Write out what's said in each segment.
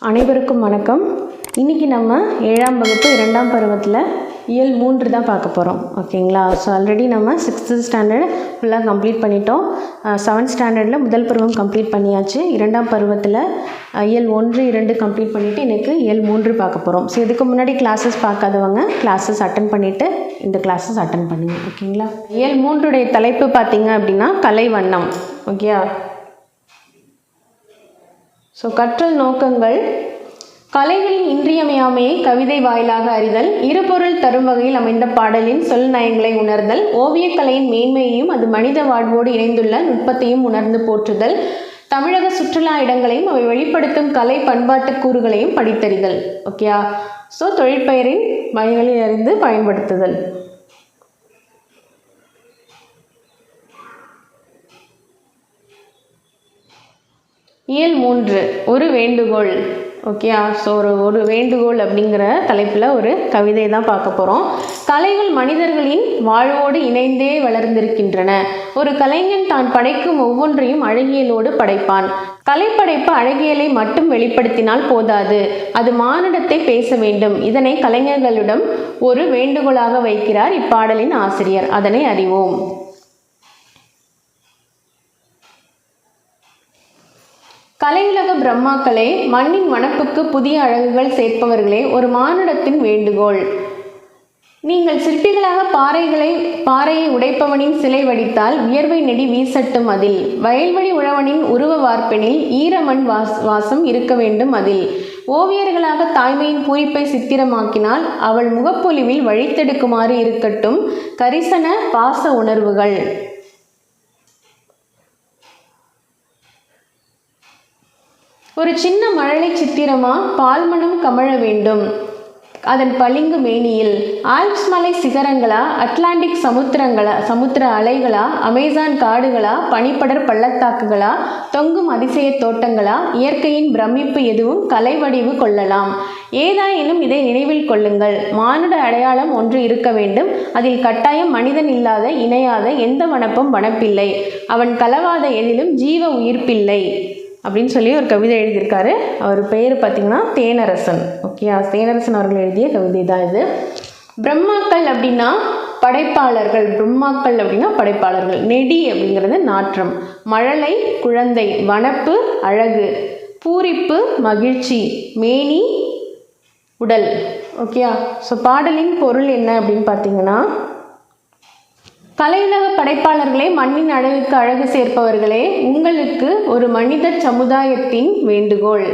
அனைவருக்கும் வணக்கம். இன்றைக்கி நம்ம 7ஆம் வகுப்பு 2ஆம் பருவத்தில் இயல் 3 தான் பார்க்க போகிறோம். ஓகேங்களா? ஸோ ஆல்ரெடி நம்ம 6th ஸ்டாண்டர்ட் ஃபுல்லாக கம்ப்ளீட் பண்ணிட்டோம். 7th ஸ்டாண்டர்டில் முதல் பருவம் கம்ப்ளீட் பண்ணியாச்சு. 2ஆம் பருவத்தில் இயல் 1, 2 கம்ப்ளீட் பண்ணிவிட்டு இன்றைக்கி இயல் 3 பார்க்க போகிறோம். ஸோ இதுக்கு முன்னாடி கிளாஸஸ் பார்க்காதவங்க கிளாஸஸ் அட்டன் பண்ணிவிட்டு இந்த கிளாஸஸ் அட்டன் பண்ணுங்க. ஓகேங்களா? இயல் 3 தலைப்பு பார்த்திங்க அப்படின்னா கலை வண்ணம். ஓகேயா? ஸோ கற்றல் நோக்கங்கள்: கலைகளின் இன்றியமையாமையை கவிதை வாயிலாக அறிதல், இருபொருள் தரும் வகையில் அமைந்த பாடலின் சொல் நயங்களை உணர்தல், ஓவியக்கலையின் மேன்மையையும் அது மனித வாழ்வோடு இணைந்துள்ள நுட்பத்தையும் உணர்ந்து போற்றுதல், தமிழக சுற்றுலா இடங்களையும் அவை வெளிப்படுத்தும் கலை பண்பாட்டு கூறுகளையும் படித்தறிதல். ஓகேயா? ஸோ தொழிற்பெயரின் வகைகளை அறிந்து பயன்படுத்துதல். இயல் 3 ஒரு வேண்டுகோள். ஓகேயா? ஸோ ஒரு வேண்டுகோள் அப்படிங்கிற தலைப்பில் ஒரு கவிதை தான் பார்க்க போகிறோம். கலைகள் மனிதர்களின் வாழ்வோடு இணைந்தே வளர்ந்திருக்கின்றன. ஒரு கலைஞன் தான் படைக்கும் ஒவ்வொன்றையும் அழகியலோடு படைப்பான். கலைப்படைப்பு அழகியலை மட்டும் வெளிப்படுத்தினால் போதாது, அது மானுடத்தை பேச வேண்டும். இதனை கலைஞர்களிடம் ஒரு வேண்டுகோளாக வைக்கிறார் இப்பாடலின் ஆசிரியர். அதனை அறிவோம். கலையுலக பிரம்மாக்களே, மண்ணின் வனப்புக்கு புதிய அழகுகள் சேர்ப்பவர்களே, ஒரு மானுடத்தின் வேண்டுகோள்: நீங்கள் சிற்பிகளாக பாறையை உடைப்பவனின் சிலை வடித்தால் வியர்வை நெடி வீசட்டும் அதில். வயல்வெளி உழவனின் உருவ வார்ப்பெனில் ஈரமண் வாசம் இருக்க வேண்டும் அதில். ஓவியர்களாக தாய்மையின் பூரிப்பை சித்திரமாக்கினால் அவள் முகப்பொலிவில் வழித்தெடுக்குமாறு இருக்கட்டும் கரிசன பாச உணர்வுகள். ஒரு சின்ன மழலை சித்திரமா பால்மணம் கமழ வேண்டும் அதன் பளிங்கு மேனியில். ஆல்ப்ஸ் மலை சிகரங்களா, அட்லாண்டிக் சமுத்திர அலைகளா, அமேசான் காடுகளா, பனிப்படர் பள்ளத்தாக்குகளா, தொங்கும் அதிசய தோட்டங்களா, இயற்கையின் பிரமிப்பு எதுவும் கலை வடிவு கொள்ளலாம். ஏதாயினும் இதை நினைவில் கொள்ளுங்கள்: மானுட அடையாளம் ஒன்று இருக்க வேண்டும். அதில் கட்டாயம் மனிதன் இல்லாத இணையாத எந்த வனப்பும் வனப்பில்லை. அவன் கலவாத எதிலும் ஜீவ உயிர்ப்பில்லை அப்படின்னு சொல்லி ஒரு கவிதை எழுதியிருக்காரு. அவர் பெயர் பார்த்திங்கன்னா தேனரசன். ஓகேயா? தேனரசன் அவர்கள் எழுதிய கவிதை தான் இது. பிரம்மாக்கள் அப்படின்னா படைப்பாளர்கள். பிரம்மாக்கள் அப்படின்னா படைப்பாளர்கள். நெடி அப்படிங்கிறது நாற்றம், மழலை குழந்தை, வனப்பு அழகு, பூரிப்பு மகிழ்ச்சி, மேனி உடல். ஓகேயா? ஸோ பாடலின் பொருள் என்ன அப்படின்னு பார்த்தீங்கன்னா, கலையுலக படைப்பாளர்களே, மண்ணின் அழகுக்கு அழகு சேர்ப்பவர்களே, உங்களுக்கு ஒரு மனித சமுதாயத்தின் வேண்டுகோள்: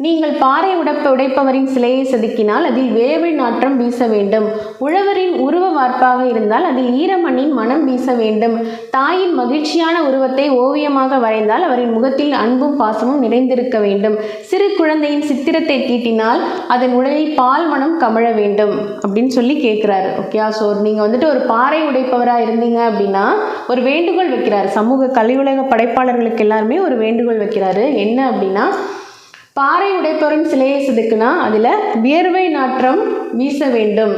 நீங்கள் பாறை உடைப்பவரின் சிலையை செதுக்கினால் அதில் வேர்வை நாற்றம் வீச வேண்டும். உழவரின் உருவ வார்ப்பாக இருந்தால் அதில் ஈரமண்ணின் மனம் வீச வேண்டும். தாயின் மகிழ்ச்சியான உருவத்தை ஓவியமாக வரைந்தால் அவரின் முகத்தில் அன்பும் பாசமும் நிறைந்திருக்க வேண்டும். சிறு குழந்தையின் சித்திரத்தை தீட்டினால் அதன் உடலில் பால் மனம் கமழ வேண்டும் அப்படின்னு சொல்லி கேட்குறாரு. ஓகே? ஸோ நீங்கள் ஒரு பாறை உடைப்பவராக இருந்தீங்க அப்படின்னா ஒரு வேண்டுகோள் வைக்கிறார். சமூக கலையுலக படைப்பாளர்களுக்கு எல்லாருமே ஒரு வேண்டுகோள் வைக்கிறாரு. என்ன அப்படின்னா, பாறை உடைப்பவரின் சிலையை செதுக்குனா அதில் வியர்வை நாற்றம் வீச வேண்டும்.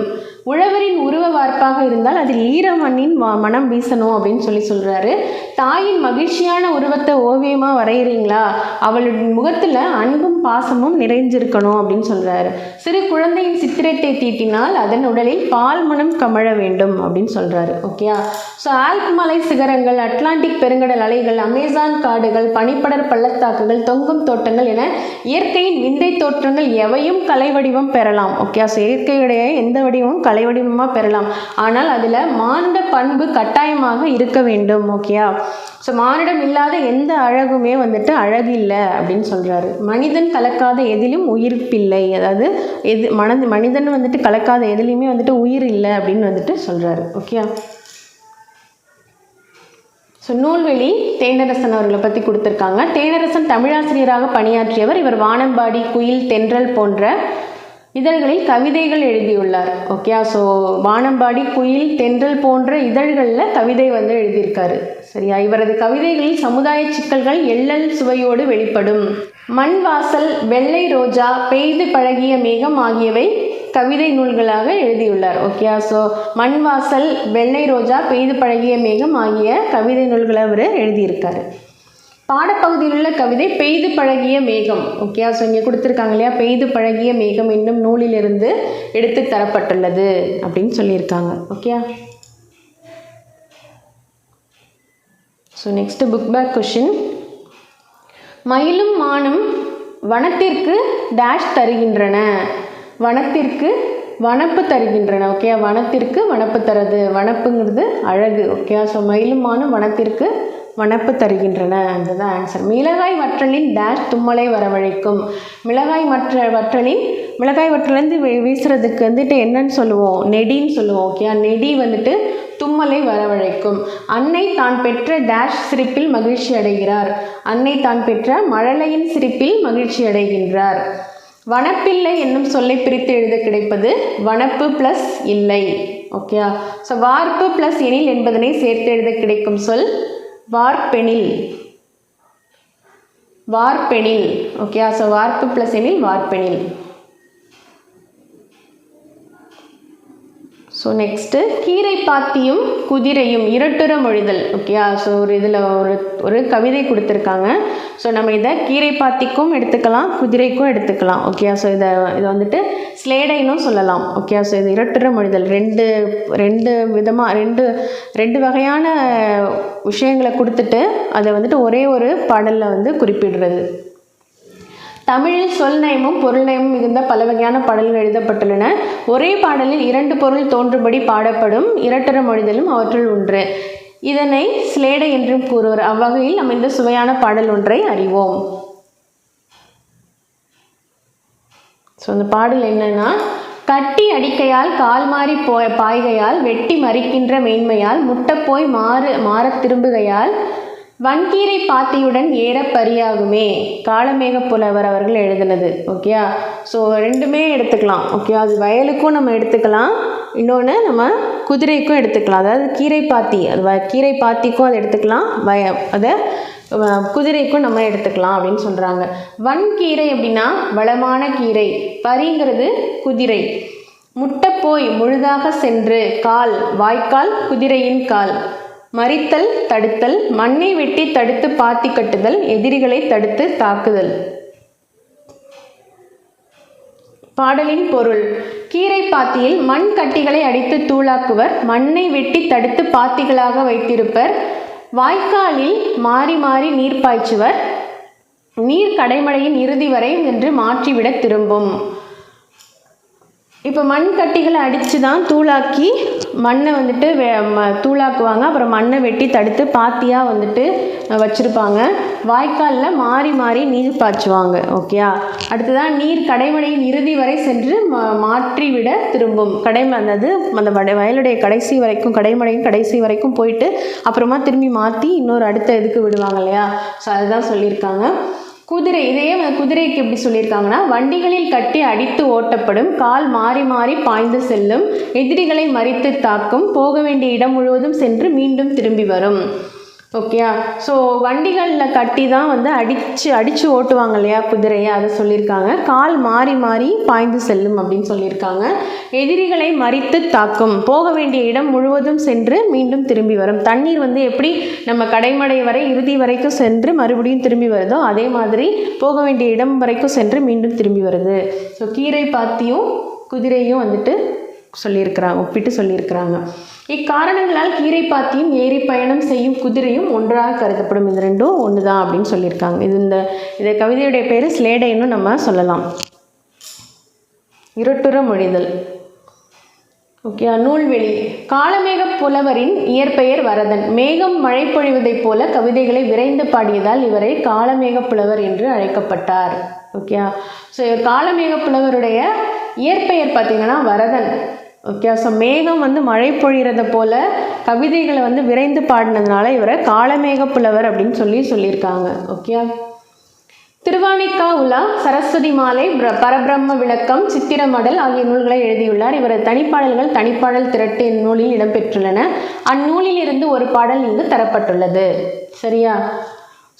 உழவரின் உருவ வார்ப்பாக இருந்தால் அதில் ஈரமண்ணின் மனம் வீசணும் அப்படின்னு சொல்கிறாரு. தாயின் மகிழ்ச்சியான உருவத்தை ஓவியமாக வரைகிறீங்களா, அவளுடைய முகத்தில் அன்பும் பாசமும் நிறைஞ்சிருக்கணும் அப்படின்னு சொல்கிறாரு. சிறு குழந்தையின் சித்திரத்தை தீட்டினால் அதன் உடலில் பால் மனம் கமழ வேண்டும் அப்படின்னு சொல்கிறாரு. ஓகேயா? ஸோ ஆல்ப் மலை சிகரங்கள், அட்லாண்டிக் பெருங்கடல் அலைகள், அமேசான் காடுகள், பனிப்படர் பள்ளத்தாக்குகள், தொங்கும் தோட்டங்கள் என இயற்கையின் விந்தை தோற்றங்கள் எவையும் கலை வடிவம் பெறலாம். ஓகே? ஸோ இயற்கையுடைய எந்த வடிவமும் கலை வடிவமாக பெறலாம். ஆனால் அதில் மானுட பண்பு கட்டாயமாக இருக்க வேண்டும். ஓகேயா? ஸோ மானிடம் இல்லாத எந்த அழகுமே அழகு இல்லை அப்படின்னு சொல்கிறாரு. மனிதன் கலக்காத எதிலும் உயிர்ப்பில்லை. அதாவது மனிதன் கலக்காத எதிலையுமே உயிர் இல்லை அப்படின்னு சொல்கிறாரு. ஓகேயா? ஸோ நூல்வெளி தேனரசன் அவர்களை பற்றி கொடுத்துருக்காங்க. தேனரசன் தமிழாசிரியராக பணியாற்றியவர். இவர் வானம்பாடி, குயில், தென்றல் போன்ற இதழ்களில் கவிதைகள் எழுதியுள்ளார். ஓகே? ஸோ வானம்பாடி, குயில், தென்றல் போன்ற இதழ்களில் கவிதை எழுதியிருக்காரு. சரியா? இவரது கவிதைகளில் சமுதாய சிக்கல்கள் எள்ளல் சுவையோடு வெளிப்படும். மண் வாசல், வெள்ளை ரோஜா, பெய்து பழகிய மேகம் ஆகியவை கவிதை நூல்களாக எழுதியுள்ளார். ஓகே? ஸோ மண் வாசல், வெள்ளை ரோஜா, பெய்து பழகிய மேகம் ஆகிய கவிதை நூல்களை அவர் எழுதியிருக்காரு. பாடப்பகுதியில் உள்ள கவிதை பெய்து பழகிய மேகம். ஓகே, ஸோ இங்கே கொடுத்துருக்காங்க இல்லையா, பெய்து பழகிய மேகம் என்னும் நூலிலிருந்து எடுத்து தரப்பட்டுள்ளது அப்படின்னு சொல்லியிருக்காங்க. Okay, so next book back question. மயிலும் மானும் வனத்திற்கு டேஷ் தருகின்றன. வனத்திற்கு வனப்பு தருகின்றன. ஓகே, வனத்திற்கு வனப்பு தருது. வனப்புங்கிறது அழகு. ஓகே, ஸோ மயிலும் மானும் வனத்திற்கு வனப்பு தருகின்றன. அதுதான் ஆன்சர். மிளகாய் வற்றலின் டேஷ் தும்மலை வரவழைக்கும். மிளகாய் வற்றலேருந்து வீசுறதுக்கு வந்துட்டு என்னன்னு சொல்லுவோம், நெடின்னு சொல்லுவோம். ஓகே, நெடி வந்துட்டு தும்மலை வரவழைக்கும். அன்னை தான் பெற்ற டேஷ் சிரிப்பில் மகிழ்ச்சி அடைகிறார். அன்னை தான் பெற்ற மழலையின் சிரிப்பில் மகிழ்ச்சி அடைகின்றார். வனப்பில்லை என்னும் சொல்லை பிரித்து எழுத கிடைப்பது வனப்பு ப்ளஸ் இல்லை. ஓகே, ஸோ வார்ப்பு ப்ளஸ் எனில் என்பதனை சேர்த்து எழுத கிடைக்கும் சொல் வார்ப்பெனில். வார்ப்பெனில். ஓகே, ஸோ வார்ப்பு ப்ளஸ் எனில் வார்ப்பெனில். ஸோ நெக்ஸ்ட்டு கீரை பாத்தியும் குதிரையும் இரட்டுற மொழிதல். ஓகே, ஸோ இதில் ஒரு கவிதை கொடுத்துருக்காங்க. ஸோ நம்ம இதை கீரை பாத்திக்கும் எடுத்துக்கலாம், குதிரைக்கும் எடுத்துக்கலாம். ஓகே, ஸோ இதை வந்துட்டு ஸ்லேடைனும் சொல்லலாம். ஓகே, ஸோ இது இரட்டுற மொழிதல். ரெண்டு வகையான விஷயங்களை கொடுத்துட்டு அதை வந்துட்டு ஒரே ஒரு பாடலில் வந்து குறிப்பிடுறது. தமிழில் சொல் நயமும் பொருள் நயமும் மிகுந்த பல வகையான பாடல்கள் எழுதப்பட்டுள்ளன. ஒரே பாடலில் 2 பொருள் தோன்றும்படி பாடப்படும் இரட்டர மொழிதலும் அவற்றுள் ஒன்று. இதனை ஸ்லேடை என்றும் கூறுவர். அவ்வகையில் நம்ம இந்த சுவையான பாடல் ஒன்றை அறிவோம். ஸோ அந்த பாடல் என்னன்னா, கட்டி அடிக்கையால் கால் மாறி பாய்கையால் வெட்டி மறிக்கின்ற மேன்மையால் முட்டப்போய் மாற திரும்புகையால் வன்கீரை பாத்தியுடன் ஏற பரியாகுமே. காளமேக புலவர் அவர்கள் எழுதினது. ஓகே, ஸோ ரெண்டுமே எடுத்துக்கலாம். ஓகே, அது வயலுக்கும் நம்ம எடுத்துக்கலாம், இன்னொன்று நம்ம குதிரைக்கும் எடுத்துக்கலாம். அதாவது கீரை பாத்தி, அது கீரை பாத்திக்கும் அதை எடுத்துக்கலாம், அதை குதிரைக்கும் நம்ம எடுத்துக்கலாம் அப்படின்னு சொல்கிறாங்க. வன்கீரை அப்படின்னா வளமான கீரை, பரிங்கிறது குதிரை. முட்டப்போய் முழுதாக சென்று, கால் வாய்க்கால் குதிரையின் கால். மறித்தல் தடுத்தல், மண்ணை வெட்டி தடுத்து பாத்தி கட்டுதல், எதிரிகளை தடுத்து தாக்குதல். பாடலின் பொருள். கீரை பாத்தியில் மண் கட்டிகளை அடித்து தூளாக்குவர். மண்ணை வெட்டி தடுத்து பாத்திகளாக வைத்திருப்பர். வாய்க்காலில் மாறி மாறி நீர் பாய்ச்சுவர். நீர் கடைமடையின் இறுதி வரை என்று மாற்றிவிட திரும்பும். இப்போ மண் கட்டிகளை அடித்து தான் தூளாக்கி மண்ணை வந்துட்டு தூளாக்குவாங்க. அப்புறம் மண்ணை வெட்டி தடுத்து பாத்தியாக வந்துட்டு வச்சுருப்பாங்க. வாய்க்காலில் மாறி மாறி நீர் பாய்ச்சுவாங்க. ஓகேயா, அடுத்ததான் நீர் கடைமடையின் இறுதி வரை சென்று மாற்றிவிட திரும்பும். அந்த வயலுடைய கடைசி வரைக்கும், கடைமடையின் கடைசி வரைக்கும் போயிட்டு அப்புறமா திரும்பி மாற்றி இன்னொரு அடுத்த இதுக்கு விடுவாங்க இல்லையா. ஸோ அதுதான் சொல்லியிருக்காங்க. குதிரை, இதையே குதிரைக்கு எப்படி சொல்லியிருக்காங்கன்னா, வண்டிகளில் கட்டி அடித்து ஓட்டப்படும், கால் மாறி மாறி பாய்ந்து செல்லும், எதிரிகளை மறித்து தாக்கும், போக வேண்டிய இடம் முழுவதும் சென்று மீண்டும் திரும்பி வரும். ஓகேயா, ஸோ வண்டிகளில் கட்டி தான் வந்து அடித்து ஓட்டுவாங்க இல்லையா குதிரையை, அதை சொல்லியிருக்காங்க. கால் மாறி மாறி பாய்ந்து செல்லும் அப்படின்னு சொல்லியிருக்காங்க. எதிரிகளை மறித்து தாக்கும், போக வேண்டிய இடம் முழுவதும் சென்று மீண்டும் திரும்பி வரும். தண்ணீர் வந்து எப்படி நம்ம கடைமடை வரை இறுதி வரைக்கும் சென்று மறுபடியும் திரும்பி வருதோ, அதே மாதிரி போக வேண்டிய இடம் வரைக்கும் சென்று மீண்டும் திரும்பி வருது. ஸோ கீரை பாத்தியும் குதிரையும் வந்துட்டு சொல்லியிருக்கிறாங்க, ஒப்பிட்டு சொல்லியிருக்கிறாங்க. இக்காரணங்களால் கீரை பாத்தியும் ஏறி பயணம் செய்யும் குதிரையும் ஒன்றாக கருதப்படும். இது ரெண்டும் ஒன்று தான் அப்படின்னு சொல்லியிருக்காங்க. இந்த கவிதையுடைய பேர் ஸ்லேடைன்னு நம்ம சொல்லலாம். இருட்டுற மொழிதல். ஓகே, நூல்வெளி. காளமேக புலவரின் இயற்பெயர் வரதன். மேகம் மழை பொழிவதைப் போல கவிதைகளை விரைந்து பாடியதால் இவரை காளமேக புலவர் என்று அழைக்கப்பட்டார். ஓகே, ஸோ காளமேக புலவருடைய இயற்பெயர் பார்த்திங்கன்னா வரதன். ஓகே, ஸோ மேகம் வந்து மழை பொழிகிறத போல கவிதைகளை வந்து விரைந்து பாடினதுனால இவரை காளமேக புலவர் அப்படின்னு சொல்லியிருக்காங்க. ஓகே, திருவானைக்கா உலா, சரஸ்வதி மாலை, பரபிரம்ம விளக்கம், சித்திரமடல் ஆகிய நூல்களை எழுதியுள்ளார். இவரது தனிப்பாடல்கள் தனிப்பாடல் திரட்டு நூலில் இடம்பெற்றுள்ளன. அந்நூலில் இருந்து ஒரு பாடல் இங்கு தரப்பட்டுள்ளது. சரியா?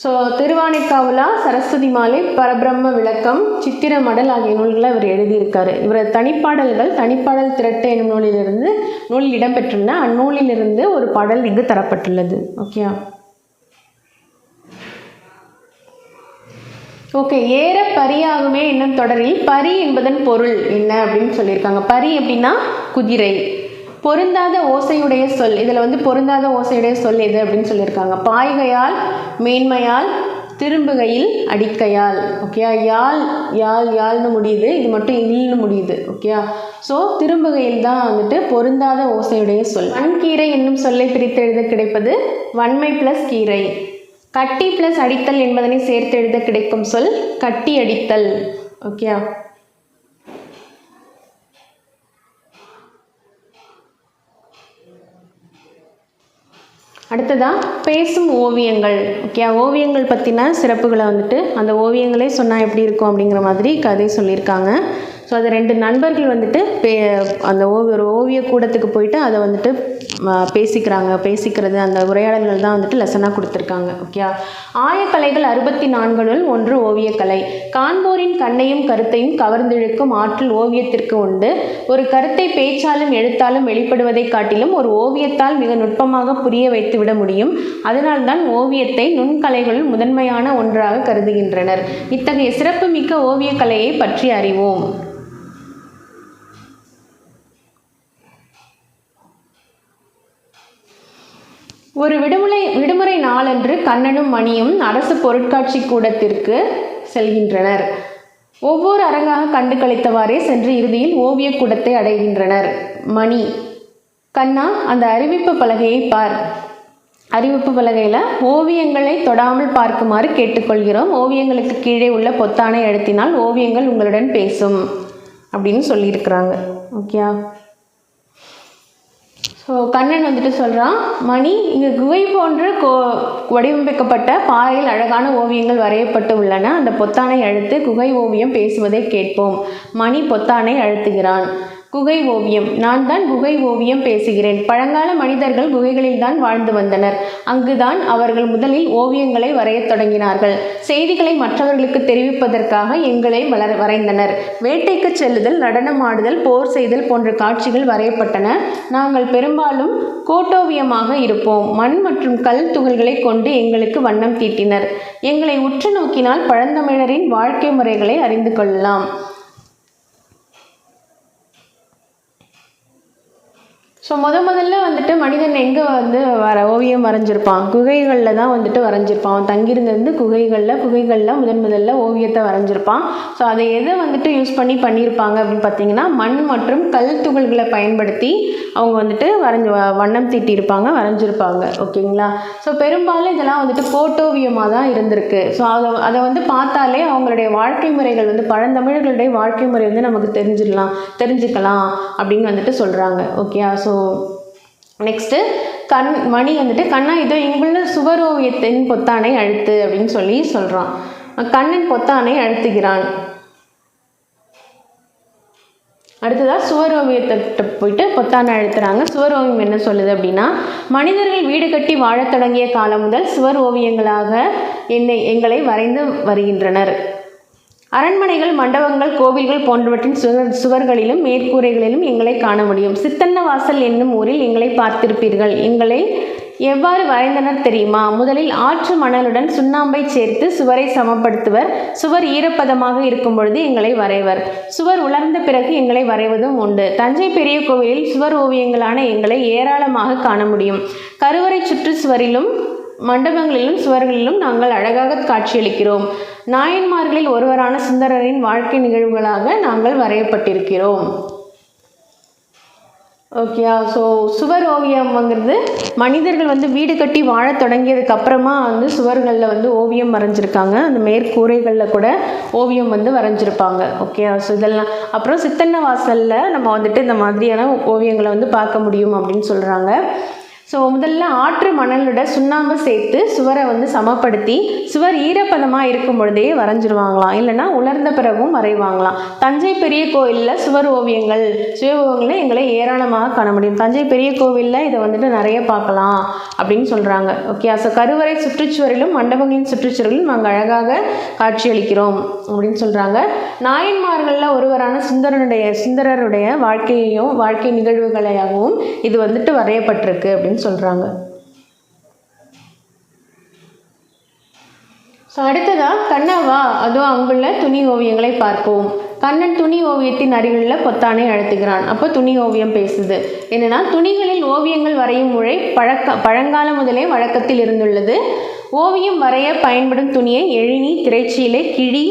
ஸோ திருவானைக்காவுலா, சரஸ்வதி மாலை, பரபிரம்ம விளக்கம், சித்திரமடல் ஆகிய நூல்களை அவர் எழுதியிருக்காரு. இவரது தனிப்பாடல்கள் தனிப்பாடல் திரட்டு என்னும் நூலில் இடம்பெற்றுள்ளன. அந்நூலிலிருந்து ஒரு பாடல் இங்கு தரப்பட்டுள்ளது. ஓகே, ஓகே, ஏற பரியாகுமே என்னும் தொடரில் பரி என்பதன் பொருள் என்ன அப்படின்னு சொல்லியிருக்காங்க. பரி அப்படின்னா குதிரை. பொருந்தாத ஓசையுடைய சொல், இதில் வந்து பொருந்தாத ஓசையுடைய சொல் எது அப்படின்னு சொல்லியிருக்காங்க. பாய்கையால், மேன்மையால், திரும்புகையில், அடிக்கையால். ஓகே, யாழ் யாழ் யாழ்னு முடியுது, இது மட்டும் இல்னு முடியுது. ஓகே, ஸோ திரும்புகையில் தான் வந்துட்டு பொருந்தாத ஓசையுடைய சொல். வன்கீரை என்னும் சொல்லை பிரித்து எழுத கிடைப்பது வன்மை ப்ளஸ் கீரை. கட்டி ப்ளஸ் அடித்தல் என்பதனை சேர்த்து எழுத கிடைக்கும் சொல் கட்டி அடித்தல். ஓகே, அடுத்ததான் பேசும் ஓவியங்கள். ஓகே, ஓவியங்கள் பற்றின சிறப்புகளை வந்துட்டு அந்த ஓவியங்களே சொன்னால் எப்படி இருக்கும் அப்படிங்கிற மாதிரி கதை சொல்லியிருக்காங்க. ஸோ அது ரெண்டு நண்பர்கள் வந்துட்டு அந்த ஒரு ஓவிய கூடத்துக்கு போயிட்டு அதை வந்துட்டு பேசிக்கிறது அந்த உரையாடல்கள் தான் வந்துட்டு லெசனாக கொடுத்துருக்காங்க. ஓகே, ஆயக்கலைகள் 64 ஒன்று ஓவியக்கலை. காண்போரின் கண்ணையும் கருத்தையும் கவர்ந்திழுக்கும் ஆற்றல் ஓவியத்திற்கு உண்டு. ஒரு கருத்தை பேச்சாலும் எழுத்தாலும் வெளிப்படுவதை காட்டிலும் ஒரு ஓவியத்தால் மிக நுட்பமாக புரிய வைத்து விட முடியும். அதனால்தான் ஓவியத்தை நுண்கலைகளுள் முதன்மையான ஒன்றாக கருதுகின்றனர். இத்தகைய சிறப்புமிக்க ஓவியக்கலையை பற்றி அறிவோம். ஒரு விடுமுறை நாளன்று கண்ணனும் மணியும் அரசு பொருட்காட்சி கூடத்திற்கு செல்கின்றனர். ஒவ்வொரு அரங்காக கண்டு கழித்தவாறே சென்று இறுதியில் ஓவிய கூடத்தை அடைகின்றனர். மணி, கண்ணா அந்த அறிவிப்பு பலகையை பார். அறிவிப்பு பலகையில் ஓவியங்களை தொடாமல் பார்க்குமாறு கேட்டுக்கொள்கிறோம். ஓவியங்களுக்கு கீழே உள்ள பொத்தானை அழுத்தினால் ஓவியங்கள் உங்களுடன் பேசும் அப்படின்னு சொல்லியிருக்கிறாங்க. ஓகே, ஸோ கண்ணன் வந்துட்டு சொல்கிறான், மணி இங்கே குகை போன்ற வடிவமைக்கப்பட்ட பாறையில் அழகான ஓவியங்கள் வரையப்பட்டு உள்ளன. அந்த பொத்தானை அழுத்து குகை ஓவியம் பேசுவதை கேட்போம். மணி பொத்தானை அழுத்துகிறான். குகை ஓவியம், நான் தான் குகை ஓவியம் பேசுகிறேன். பழங்கால மனிதர்கள் குகைகளில் தான் வாழ்ந்து வந்தனர். அங்குதான் அவர்கள் முதலில் ஓவியங்களை வரையத் தொடங்கினார்கள். செய்திகளை மற்றவர்களுக்கு தெரிவிப்பதற்காக எங்களை வரைந்தனர். வேட்டைக்கு செல்லுதல், நடனமாடுதல், போர் செய்தல் போன்ற காட்சிகள் வரையப்பட்டன. நாங்கள் பெரும்பாலும் கோட்டோவியமாக இருப்போம். மண் மற்றும் கல் துகள்களை கொண்டு எங்களுக்கு வண்ணம் தீட்டினர். எங்களை உற்று நோக்கினால் பழந்தமிழரின் வாழ்க்கை முறைகளை அறிந்து கொள்ளலாம். ஸோ முதல்ல வந்துட்டு மனிதன் எங்கே வந்து ஓவியம் வரைஞ்சிருப்பான்? குகைகளில் தான் வந்துட்டு வரைஞ்சிருப்பான். அவன் தங்கியிருந்திருந்து குகைகளில் முதல்ல ஓவியத்தை வரைஞ்சிருப்பான். ஸோ அதை எதை வந்துட்டு யூஸ் பண்ணியிருப்பாங்க அப்படின்னு பார்த்தீங்கன்னா, மண் மற்றும் கல் துகள்களை பயன்படுத்தி அவங்க வந்துட்டு வண்ணம் தீட்டியிருப்பாங்க, வரைஞ்சிருப்பாங்க. ஓகேங்களா? ஸோ பெரும்பாலும் இதெல்லாம் வந்துட்டு கோட்டோவியமாக தான் இருந்திருக்கு. ஸோ அதை வந்து பார்த்தாலே அவங்களுடைய வாழ்க்கை முறைகள் வந்து பழந்தமிழர்களுடைய வாழ்க்கை முறை வந்து நமக்கு தெரிஞ்சுக்கலாம் அப்படின்னு வந்துட்டு சொல்கிறாங்க. ஓகே, ஸோ நெக்ஸ்ட்டு மணி வந்துட்டு, கண்ணா இதோ இங்குள்ள சுவர் ஓவியத்தின் பொத்தானை அழுத்து அப்படின்னு சொல்கிறான். கண்ணன் பொத்தானை அழுத்துகிறான். அடுத்ததாக சுவர் ஓவியத்தை போயிட்டு பொத்தானை அழுத்துறாங்க. சுவர் ஓவியம் என்ன சொல்லுது அப்படின்னா, மனிதர்கள் வீடு கட்டி வாழத் தொடங்கிய காலம் முதல் சுவர் ஓவியங்களாக எங்களை வரைந்து வருகின்றனர். அரண்மனைகள், மண்டபங்கள், கோவில்கள் போன்றவற்றின் சுவர்களிலும் மேற்கூரைகளிலும் எங்களை காண முடியும். சித்தன்னவாசல் என்னும் ஊரில் எங்களை பார்த்திருப்பீர்கள். எங்களை எவ்வாறு வரைந்தனர் தெரியுமா? முதலில் ஆற்று மணலுடன் சுண்ணாம்பை சேர்த்து சுவரை சமப்படுத்துவர். சுவர் ஈரப்பதமாக இருக்கும் பொழுது எங்களை வரைவர். சுவர் உலர்ந்த பிறகு எங்களை வரைவதும் உண்டு. தஞ்சை பெரிய கோவிலில் சுவர் ஓவியங்களான எங்களை ஏராளமாக காண முடியும். கருவறை சுற்று சுவரிலும் மண்டபங்களிலும் சுவர்களிலும் நாங்கள் அழகாக காட்சியளிக்கிறோம். நாயன்மார்களில் ஒருவரான சுந்தரரின் வாழ்க்கை நிகழ்வுகளாக நாங்கள் வரையப்பட்டிருக்கிறோம். ஓகே, ஸோ சுவர் ஓவியம்ங்கிறது மனிதர்கள் வந்து வீடு கட்டி வாழ தொடங்கியதுக்கு அப்புறமா வந்து சுவர்களில் வந்து ஓவியம் வரைஞ்சிருக்காங்க. அந்த மேற்கூரைகளில் கூட ஓவியம் வந்து வரைஞ்சிருப்பாங்க. ஓகே, ஸோ இதெல்லாம் அப்புறம் சித்தன்னவாசலில் நம்ம வந்துட்டு இந்த மாதிரியான ஓவியங்களை வந்து பார்க்க முடியும் அப்படின்னு சொல்கிறாங்க. ஸோ முதல்ல ஆற்று மணலோட சுண்ணாம்பை சேர்த்து சுவரை வந்து சமப்படுத்தி சுவர் ஈரப்பதமாக இருக்கும் பொழுதே வரைஞ்சிருவாங்களாம், இல்லைன்னா உலர்ந்த பிறகும் வரைவாங்களாம். தஞ்சை பெரிய கோவிலில் சுவர் ஓவியங்கள் எங்களை ஏராளமாக காண முடியும். தஞ்சை பெரிய கோவிலில் இதை வந்துட்டு நிறைய பார்க்கலாம் அப்படின்னு சொல்கிறாங்க. ஓகே, ஸோ கருவறை சுற்றுச்சுவரிலும் மண்டபங்களின் சுற்றுச்சுவரிலும் நாங்கள் அழகாக காட்சியளிக்கிறோம் அப்படின்னு சொல்கிறாங்க. நாயன்மார்களில் ஒருவரான சுந்தரருடைய வாழ்க்கை நிகழ்வுகளையாகவும் இது வந்துட்டு வரையப்பட்டிருக்கு அப்படின்னு சொல்கிறாங்க. ஸோ அடுத்ததாக கண்ணவா அதோ அங்குள்ள துணி ஓவியங்களை பார்ப்போம். கண்ணன் துணி ஓவியத்தின் அருகிலுள்ள பொத்தானை அழுத்துகிறான். அப்போ துணி ஓவியம் பேசுது. என்னன்னா, துணிகளில் ஓவியங்கள் வரையும் முறை பழங்காலம் முதலே வழக்கத்தில் இருந்துள்ளது. ஓவியம் வரைய பயன்படும் துணியை எழினி, திரைச்சீலை, கிழி,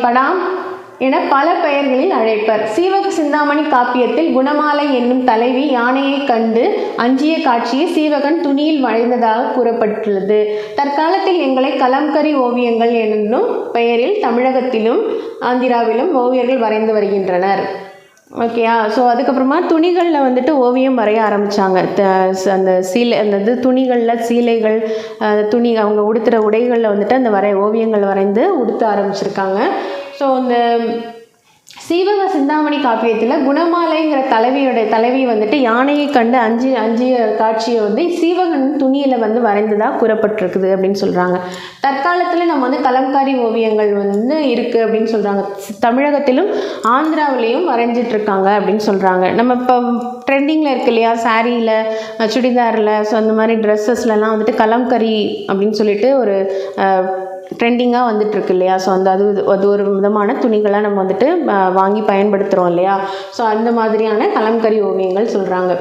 படாம் என பல பெயர்களில் அழைப்பர். சீவக சிந்தாமணி காப்பியத்தில் குணமாலை என்னும் தலைவி யானையை கண்டு அஞ்சிய காட்சியை சீவகன் துணியில் வரைந்ததாக கூறப்பட்டுள்ளது. தற்காலத்தில் எங்களை கலம்கரி ஓவியங்கள் என்னும் பெயரில் தமிழகத்திலும் ஆந்திராவிலும் ஓவியர்கள் வரைந்து வருகின்றனர். ஓகேயா. ஸோ அதுக்கப்புறமா துணிகளில் வந்துட்டு ஓவியம் வரைய ஆரம்பித்தாங்க. அந்த அந்த துணிகளில் சீலைகள், துணி அவங்க உடுத்துகிற உடைகளில் வந்துட்டு அந்த ஓவியங்கள் வரைந்து உடுத்த ஆரம்பிச்சிருக்காங்க. ஸோ இந்த சீவக சிந்தாமணி காப்பியத்தில் குணமாலைங்கிற தலைவி வந்துட்டு யானையை கண்டு அஞ்சிய காட்சியை வந்து சீவகன் துணியில் வந்து வரைந்ததாக கூறப்பட்டிருக்குது அப்படின்னு சொல்கிறாங்க. தற்காலத்தில் நம்ம வந்து கலம்காரி ஓவியங்கள் வந்து இருக்குது அப்படின்னு சொல்கிறாங்க. தமிழகத்திலும் ஆந்திராவிலையும் வரைஞ்சிட்ருக்காங்க அப்படின்னு சொல்கிறாங்க. நம்ம இப்போ ட்ரெண்டிங்கில் இருக்கு இல்லையா, சாரியில், சுடிதாரில், ஸோ அந்த மாதிரி ட்ரெஸ்ஸஸ்லலாம் வந்துட்டு கலம்கரி அப்படின்னு சொல்லிட்டு ஒரு ட்ரெண்டிங்காக வந்துட்டுருக்கு இல்லையா. ஸோ அது ஒரு விதமான துணிகளாக நம்ம வந்துட்டு வாங்கி பயன்படுத்துகிறோம் இல்லையா. ஸோ அந்த மாதிரியான கலம்கரி ஓவியங்கள் சொல்கிறாங்க.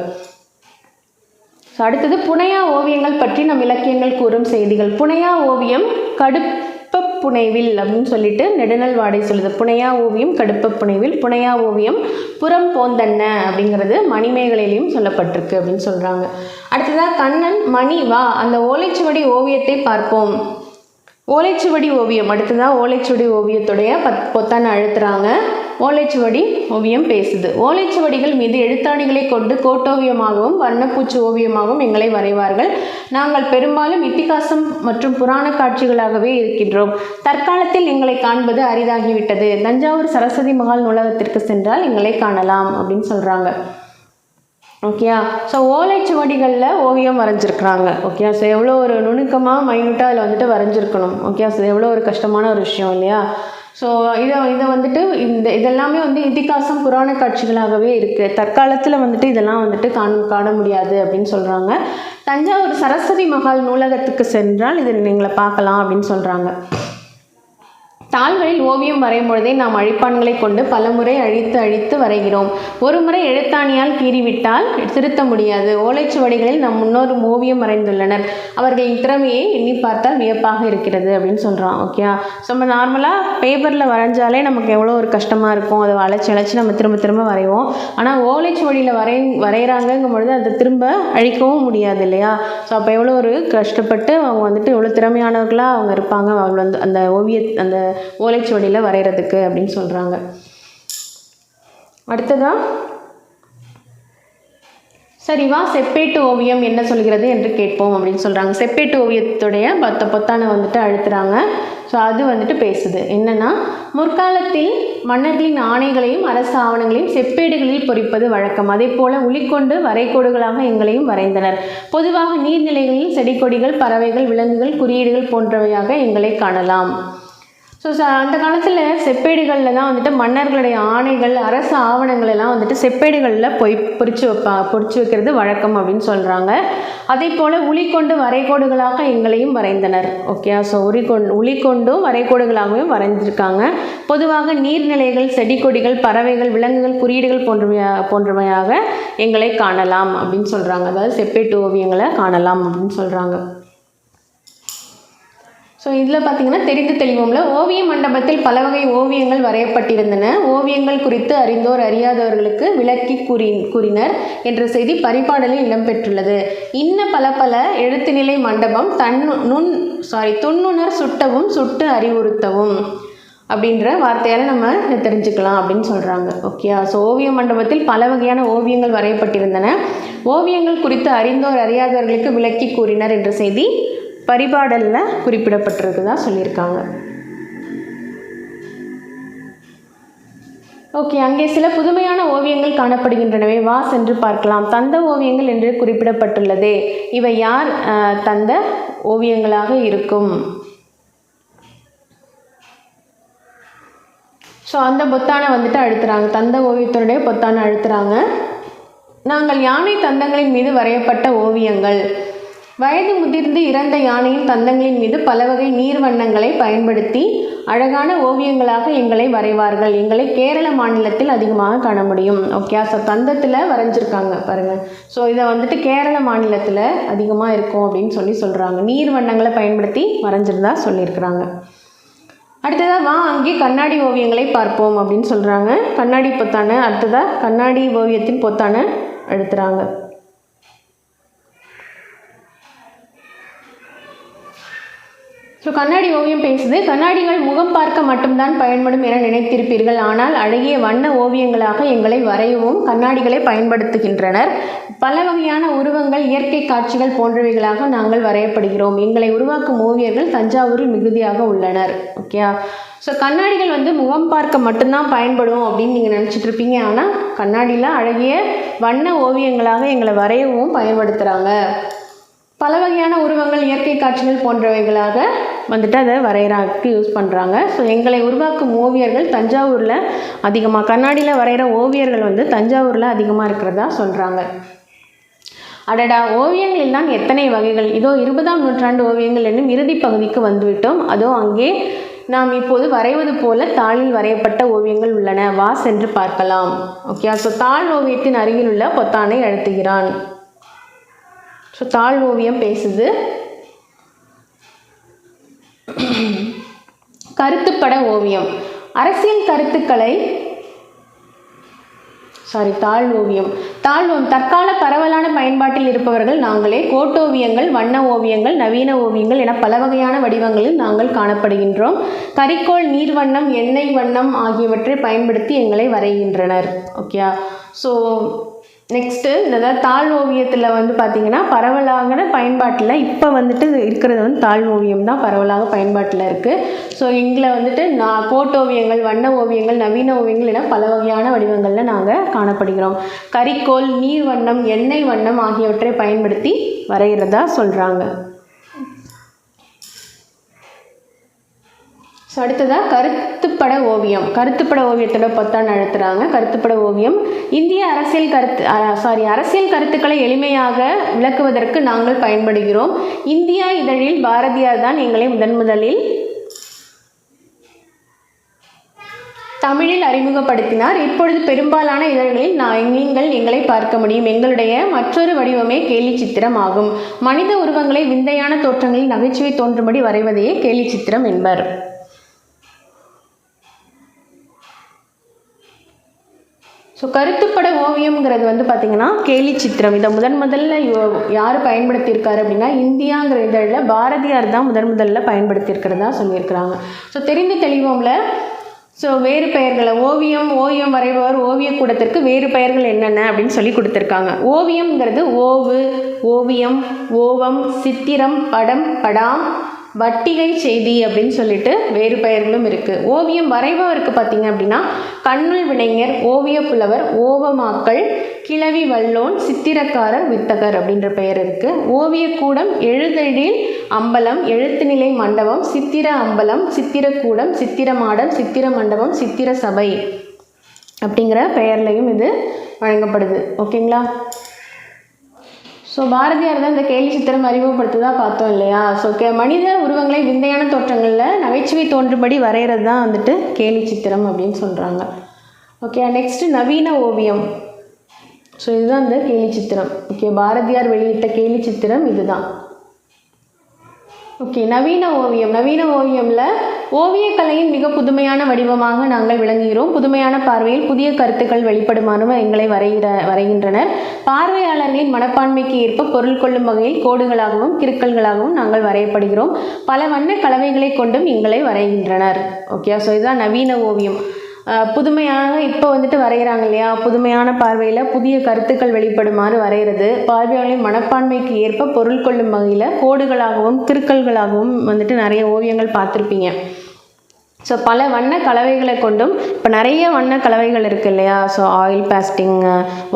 ஸோ அடுத்தது புனையா ஓவியங்கள் பற்றி நம் இலக்கியங்கள் கூறும் செய்திகள். புனையா ஓவியம் கடுப்ப புனைவில் அப்படின்னு சொல்லிட்டு நெடுநல் வாடை சொல்லுது. புனையா ஓவியம் கடுப்ப புனைவில், புனையா ஓவியம் புறம் போந்தன்ன அப்படிங்கிறது மணிமேகலையிலையும் சொல்லப்பட்டிருக்கு அப்படின்னு சொல்கிறாங்க. அடுத்ததாக கண்ணன் மணி வா அந்த ஓலைச்சுவடி ஓவியத்தை பார்ப்போம். ஓலைச்சுவடி ஓவியம் அடுத்ததாக ஓலைச்சுவடி ஓவியத்துடைய பொத்தானை அழுத்துறாங்க. ஓலைச்சுவடி ஓவியம் பேசுது. ஓலைச்சுவடிகள் மீது எழுத்தாணிகளை கொண்டு கோட்டோவியமாகவும் வர்ணப்பூச்சி ஓவியமாகவும் எங்களை வரைவார்கள். நாங்கள் பெரும்பாலும் இத்திகாசம் மற்றும் புராண காட்சிகளாகவே இருக்கின்றோம். தற்காலத்தில் எங்களை காண்பது அரிதாகிவிட்டது. தஞ்சாவூர் சரஸ்வதி மகால் நூலகத்திற்கு சென்றால் எங்களை காணலாம் அப்படின்னு சொல்கிறாங்க. ஓகேயா. ஸோ ஓலைச்சுவடிகளில் ஓவியம் வரைஞ்சிருக்கிறாங்க. ஓகேயா. ஸோ எவ்வளோ ஒரு நுணுக்கமாக மைனூட்டாக அதில் வந்துட்டு வரைஞ்சிருக்கணும். ஓகேயா. ஸோ எவ்வளோ ஒரு கஷ்டமான ஒரு விஷயம் இல்லையா. ஸோ இதை வந்துட்டு இதெல்லாமே வந்து இதிகாசம் புராண காட்சிகளாகவே இருக்குது. தற்காலத்தில் வந்துட்டு இதெல்லாம் வந்துட்டு காண முடியாது அப்படின்னு சொல்கிறாங்க. தஞ்சாவூர் சரஸ்வதி மகால் நூலகத்துக்கு சென்றால் இதை நீங்களை பார்க்கலாம் அப்படின்னு சொல்கிறாங்க. தாள்களில் ஓவியம் வரையும் பொழுதே நாம் அழிப்பான்களை கொண்டு பல முறை அழித்து வரைகிறோம். ஒரு முறை எழுத்தாணியால் கீறிவிட்டால் திருத்த முடியாது. ஓலைச்சுவடிகளில் நம் முன்னோர் ஓவியம் வரைந்துள்ளனர். அவர்களின் திறமையை எண்ணி பார்த்தால் வியப்பாக இருக்கிறது அப்படின்னு சொல்கிறோம். ஓகேயா. ஸோ நம்ம நார்மலாக பேப்பரில் வரைஞ்சாலே நமக்கு எவ்வளோ ஒரு கஷ்டமாக இருக்கும். அதை அழைச்சி நம்ம திரும்ப வரைவோம். ஆனால் ஓலைச்சுவடியில் வரைகிறாங்கங்கும் பொழுது அதை திரும்ப அழிக்கவும் முடியாது இல்லையா. ஸோ அப்போ எவ்வளோ ஒரு கஷ்டப்பட்டு அவங்க வந்துட்டு எவ்வளோ திறமையானவர்களாக அவங்க இருப்பாங்க அவங்க வந்து அந்த ஓலைச்சுவடியில் வரைகிறதுக்கு அப்படின்னு சொல்கிறாங்க. அடுத்ததான் சரிவா செப்பேட்டு ஓவியம் என்ன சொல்கிறது என்று கேட்போம் அப்படின்னு சொல்கிறாங்க. செப்பேட்டு ஓவியத்துடைய பொத்தானை வந்துட்டு அழுத்துறாங்க. ஸோ அது வந்துட்டு பேசுது. என்னென்னா, முற்காலத்தில் மன்னர்களின் ஆணைகளையும் அரசு ஆவணங்களையும் செப்பேடுகளில் பொறிப்பது வழக்கம். அதே போல் உளிக்கொண்டு வரைகோடுகளாக எங்களையும் வரைந்தனர். பொதுவாக நீர்நிலைகளில் செடி கொடிகள், பறவைகள், விலங்குகள், குறியீடுகள் போன்றவையாக எங்களை காணலாம். ஸோ அந்த காலத்தில் செப்பேடுகளில் தான் வந்துட்டு மன்னர்களுடைய ஆணைகள், அரசு ஆவணங்கள் எல்லாம் வந்துட்டு செப்பேடுகளில் பொறிச்சு வைக்கிறது வழக்கம் அப்படின்னு சொல்கிறாங்க. அதே போல் உளிக்கொண்டு வரைகோடுகளாக எங்களையும் வரைந்தனர். ஓகே. ஸோ உளிக்கொண்டும் வரைகோடுகளாகவும் வரைஞ்சிருக்காங்க. பொதுவாக நீர்நிலைகள், செடி கொடிகள், பறவைகள், விலங்குகள், குறியீடுகள் போன்றவையாக எங்களை காணலாம் அப்படின்னு சொல்கிறாங்க. அதாவது செப்பேட்டு ஓவியங்களை காணலாம் அப்படின்னு சொல்கிறாங்க. ஸோ இதில் பார்த்தீங்கன்னா தெரிந்து தெளிவோம்ல ஓவிய மண்டபத்தில் பல வகை ஓவியங்கள் வரையப்பட்டிருந்தன. ஓவியங்கள் குறித்து அறிந்தோர் அறியாதவர்களுக்கு விளக்கி கூறினர் என்ற செய்தி பரிபாடலில் இடம்பெற்றுள்ளது. இன்ன பல எழுத்துநிலை மண்டபம் துண்ணுணர் சுட்டவும் சுட்டு அறிவுறுத்தவும் அப்படின்ற வார்த்தையால் நம்ம தெரிஞ்சுக்கலாம் அப்படின்னு சொல்கிறாங்க. ஓகே. ஸோ ஓவிய மண்டபத்தில் பல வகையான ஓவியங்கள் வரையப்பட்டிருந்தன. ஓவியங்கள் குறித்து அறிந்தோர் அறியாதவர்களுக்கு விளக்கி கூறினர் என்ற செய்தி பரிபாடலில் குறிப்பிடப்பட்டிருக்குதா சொல்லியிருக்காங்க. ஓகே. அங்கே சில புதுமையான ஓவியங்கள் காணப்படுகின்றனவே, வா சென்று பார்க்கலாம். தந்த ஓவியங்கள் என்று குறிப்பிடப்பட்டுள்ளதே, இவை யார் தந்த ஓவியங்களாக இருக்கும்? ஸோ அந்த பொத்தானை வந்துட்டு அழுத்துறாங்க. தந்த ஓவியத்தினுடைய பொத்தானை அழுத்துறாங்க. நாங்கள் யானை தந்தங்களின் மீது வரையப்பட்ட ஓவியங்கள். வயது முதிர்ந்து இறந்த யானையின் தந்தங்களின் மீது பல வகை நீர் வண்ணங்களை பயன்படுத்தி அழகான ஓவியங்களாக எங்களை வரைவார்கள். எங்களை கேரள மாநிலத்தில் அதிகமாக காண முடியும். ஓகே, ஸோ தந்தத்தில் வரைஞ்சிருக்காங்க பாருங்கள். ஸோ இதை வந்துட்டு கேரள மாநிலத்தில் அதிகமாக இருக்கும் அப்படின்னு சொல்கிறாங்க. நீர் வண்ணங்களை பயன்படுத்தி வரைஞ்சிருந்தா சொல்லியிருக்கிறாங்க. அடுத்ததாக வா அங்கே கண்ணாடி ஓவியங்களை பார்ப்போம் அப்படின்னு சொல்கிறாங்க. கண்ணாடி பொத்தானை அடுத்ததாக கண்ணாடி ஓவியத்தின் பொத்தானை எடுத்துகிறாங்க. ஸோ கண்ணாடி ஓவியம் பேசுது. கண்ணாடிகள் முகம் பார்க்க மட்டும்தான் பயன்படும் என நினைத்திருப்பீர்கள். ஆனால் அழகிய வண்ண ஓவியங்களாக எங்களை வரையவும் கண்ணாடிகளை பயன்படுத்துகின்றனர். பல வகையான உருவங்கள், இயற்கை காட்சிகள் போன்றவைகளாக நாங்கள் வரையப்படுகிறோம். எங்களை உருவாக்கும் ஓவியர்கள் தஞ்சாவூரில் மிகுதியாக உள்ளனர். ஓகே, ஸோ கண்ணாடிகள் முகம் பார்க்க மட்டும்தான் பயன்படும் அப்படின்னு நீங்கள் நினச்சிட்டு இருப்பீங்க. ஆனால் கண்ணாடியில் அழகிய வண்ண ஓவியங்களாக எங்களை வரையவும் பயன்படுத்துகிறாங்க. பல வகையான உருவங்கள், இயற்கை காட்சிகள் போன்றவைகளாக அதை வரைகிறதுக்கு யூஸ் பண்ணுறாங்க. ஸோ எங்களை உருவாக்கும் ஓவியர்கள் தஞ்சாவூரில் அதிகமாக, கண்ணாடியில் வரைகிற ஓவியர்கள் தஞ்சாவூரில் அதிகமாக இருக்கிறதா சொல்கிறாங்க. அடடா, ஓவியங்களில் தான் எத்தனை வகைகள்! இதோ 20ஆம் நூற்றாண்டு ஓவியங்கள் என்னும் இறுதி பகுதிக்கு வந்துவிட்டோம். அதோ அங்கே நாம் இப்போது வரைவது போல தாளில் வரையப்பட்ட ஓவியங்கள் உள்ளன. வா சென்று பார்க்கலாம். ஓகே, ஸோ தாள் ஓவியத்தின் அருகில் உள்ள பொத்தானை அழுத்துகிறான். ஸோ தாள் ஓவியம் பேசுது. கருத்துப்பட ஓவியம். அரசியல் கருத்துக்களை தாள் ஓவியம். தற்கால பரவலான பயன்பாட்டில் இருப்பவர்கள் நாங்களே. கோட்டோவியங்கள், வண்ண ஓவியங்கள், நவீன ஓவியங்கள் என பல வகையான வடிவங்களில் நாங்கள் காணப்படுகின்றோம். கரிக்கோல், நீர் வண்ணம், எண்ணெய் வண்ணம் ஆகியவற்றை பயன்படுத்தி எங்களை வரைகின்றனர். ஓகே, ஸோ நெக்ஸ்ட்டு இந்த தாள் ஓவியத்தில் பார்த்திங்கன்னா பரவலாக பயன்பாட்டில் இப்போ இருக்கிறது தாள் ஓவியம் தான் பரவலாக பயன்பாட்டில் இருக்குது. ஸோ இதில் கோட்டோவியங்கள், வண்ண ஓவியங்கள், நவீன ஓவியங்கள் என பல வகையான வடிவங்களில் நாங்கள் காணப்படுகிறோம். கரிக்கோல், நீர் வண்ணம், எண்ணெய் வண்ணம் ஆகியவற்றை பயன்படுத்தி வரைகிறதா சொல்கிறாங்க. ஸோ அடுத்ததாக கருத்துப்பட ஓவியம். கருத்துப்பட ஓவியத்தோட பொத்தான் அழுத்துறாங்க. கருத்துப்பட ஓவியம் இந்திய அரசியல் கருத்துக்களை எளிமையாக விளக்குவதற்கு நாங்கள் பயன்படுகிறோம். இந்தியா இதழில் பாரதியார் தான் எங்களை முதலில் தமிழில் அறிமுகப்படுத்தினார். இப்பொழுது பெரும்பாலான இதழ்களில் நீங்கள் எங்களை பார்க்க முடியும். எங்களுடைய மற்றொரு வடிவமே கேலி சித்திரம் ஆகும். மனித உருவங்களை விந்தையான தோற்றங்களில் நகைச்சுவை தோன்றும்படி வரைவதையே கேலி சித்திரம் என்பர். ஸோ கருத்துப்பட ஓவியம்ங்கிறது பார்த்திங்கன்னா கேலி சித்திரம். இதை முதல்ல யார் பயன்படுத்தியிருக்காரு அப்படின்னா இந்தியாங்கிற இதழில் பாரதியார் தான் முதல்ல பயன்படுத்தியிருக்கிறதா சொல்லியிருக்கிறாங்க. ஸோ தெரிந்து தெளிவோம்ல. ஸோ வேறு பெயர்களை ஓவியம் வரைபவர் ஓவியக்கூடத்திற்கு வேறு பெயர்கள் என்னென்ன அப்படின்னு சொல்லி கொடுத்துருக்காங்க. ஓவியம்ங்கிறது ஓவு, ஓவியம், ஓவம், சித்திரம், படம், படாம், வட்டிகை செய்தி அப்படின்னு சொல்லிட்டு வேறு பெயர்களும் இருக்குது. ஓவியம் வரைபவருக்கு பார்த்திங்க அப்படின்னா கண்ணுள் வினைஞர், ஓவிய புலவர், ஓவமாக்கள், கிழவி வல்லோன், சித்திரக்காரர், வித்தகர் அப்படின்ற பெயர் இருக்குது. ஓவியக்கூடம் எழுதெழில் அம்பலம், எழுத்துநிலை மண்டபம், சித்திர அம்பலம், சித்திரக்கூடம், சித்திரமாடம், சித்திர மண்டபம், சித்திர சபை அப்படிங்கிற பெயர்லையும் இது வழங்கப்படுது. ஓகேங்களா? ஸோ பாரதியார் தான் இந்த கேலி சித்திரம் அறிமுகப்படுத்துதான் பார்த்தோம் இல்லையா? ஸோ மனித உருவங்களை விந்தையான தோற்றங்களில் நகைச்சுவை தோன்றும்படி வரைகிறது தான் கேலி சித்திரம் அப்படின்னு சொல்கிறாங்க. ஓகே, நெக்ஸ்ட்டு நவீன ஓவியம். ஸோ இதுதான் இந்த கேலி சித்திரம். ஓகே, பாரதியார் வெளியிட்ட கேலி சித்திரம் இதுதான். ஓகே, நவீன ஓவியமில் ஓவியக்கலையின் மிக புதுமையான வடிவமாக நாங்கள் விளங்குகிறோம். புதுமையான பார்வையில் புதிய கருத்துக்கள் வெளிப்படுமாறு எங்களை வரைகின்றனர். பார்வையாளர்களின் மனப்பான்மைக்கு ஏற்ப பொருள் கொள்ளும் வகையில் கோடுகளாகவும் கிறுக்கல்களாகவும் நாங்கள் வரையப்படுகிறோம். பல வண்ண கலவைகளை கொண்டும் எங்களை வரைகின்றனர். ஓகே, ஸோ இதுதான் நவீன ஓவியம். புதுமையாக இப்போ வரைகிறாங்க இல்லையா? புதுமையான பார்வையில் புதிய கருத்துக்கள் வெளிப்படுமாறு வரைகிறது. பார்வையாளர்களின் மனப்பான்மைக்கு ஏற்ப பொருள் கொள்ளும் வகையில் கோடுகளாகவும் கிறுக்கல்களாகவும் நிறைய ஓவியங்கள் பார்த்துருப்பீங்க. ஸோ பல வண்ண கலவைகளை கொண்டும் இப்போ நிறைய வண்ண கலவைகள் இருக்குது இல்லையா? So oil painting,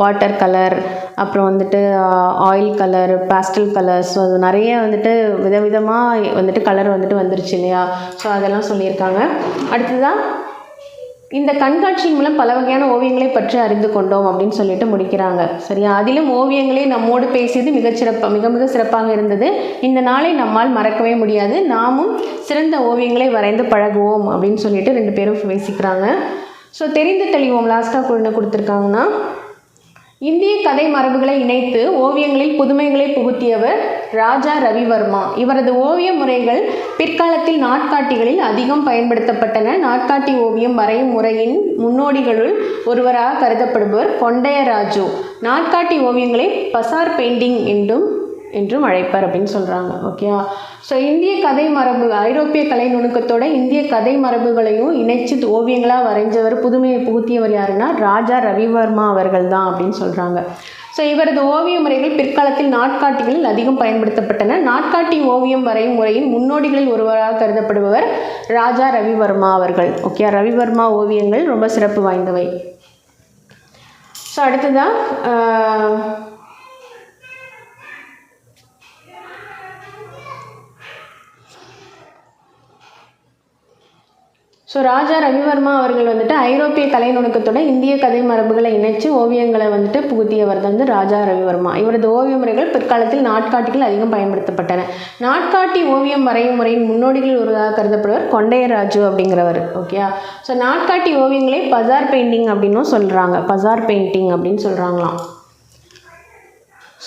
water colour, அப்புறம் oil colour, pastel colours, so அது நிறைய விதவிதமாக கலர் வந்துருச்சு இல்லையா? ஸோ அதெல்லாம் சொல்லியிருக்காங்க. அடுத்ததான் இந்த கண்காட்சியின் மூலம் பல வகையான ஓவியங்களை பற்றி அறிந்து கொண்டோம் அப்படின்னு சொல்லிட்டு முடிக்கிறாங்க. சரியா? அதிலும் ஓவியங்களே நம்மோடு பேசியது மிக மிக சிறப்பாக இருந்தது. இந்த நாளை நம்மால் மறக்கவே முடியாது. நாமும் சிறந்த ஓவியங்களை வரைந்து பழகுவோம் அப்படின்னு சொல்லிட்டு 2 பேரும் பேசிக்கிறாங்க. ஸோ தெரிந்து தெளிவோம் லாஸ்ட்டாக என்ன கொடுத்துருக்காங்கன்னா, இந்திய கதை மரபுகளை இணைத்து ஓவியங்களில் புதுமைகளை புகுத்தியவர் ராஜா ரவிவர்மா. இவரது ஓவிய முறைகள் பிற்காலத்தில் நாட்காட்டிகளில் அதிகம் பயன்படுத்தப்பட்டன. நாட்காட்டி ஓவியம் வரையும் முறையின் முன்னோடிகளுள் ஒருவராக கருதப்படுபவர் கொண்டையராஜு. நாட்காட்டி ஓவியங்களை பசார் பெயிண்டிங் என்றும் அழைப்பார் அப்படின்னு சொல்கிறாங்க. ஓகேவா? ஸோ இந்திய கதை மரபு ஐரோப்பிய கலை நுணுக்கத்தோட இந்திய கதை மரபுகளையும் இணைச்சு ஓவியங்களாக வரைஞ்சவர், புதுமையை புகுத்தியவர் யாருன்னா ராஜா ரவிவர்மா அவர்கள் தான் அப்படின்னு சொல்கிறாங்க. ஸோ இவரது ஓவிய முறைகள் பிற்காலத்தில் நாட்காட்டிகளில் அதிகம் பயன்படுத்தப்பட்டன. நாட்காட்டி ஓவியம் வரையும் முறையின் முன்னோடிகளில் ஒருவராக கருதப்படுபவர் ராஜா ரவிவர்மா அவர்கள். ஓகே, ரவிவர்மா ஓவியங்கள் ரொம்ப சிறப்பு வாய்ந்தவை. ஸோ அடுத்ததான் ராஜா ரவிவர்மா அவர்கள் ஐரோப்பிய கலை நுணுக்கத்தோட இந்திய கதை மரபுகளை இணைச்சு ஓவியங்களை புகுத்தியவர் தான் ராஜா ரவிவர்மா. இவரது ஓவிய முறைகள் பிற்காலத்தில் நாட்காட்டிகள் அதிகம் பயன்படுத்தப்பட்டன. நாட்காட்டி ஓவியம் வரையும் முறையின் முன்னோடிகளில் ஒருவராக கருதப்படுவர் கொண்டையராஜு அப்படிங்கிறவர். ஓகேயா? ஸோ நாட்காட்டி ஓவியங்களை பசார் பெயிண்டிங் அப்படின்னும் சொல்கிறாங்க. பசார் பெயிண்டிங் அப்படின்னு சொல்கிறாங்களாம்.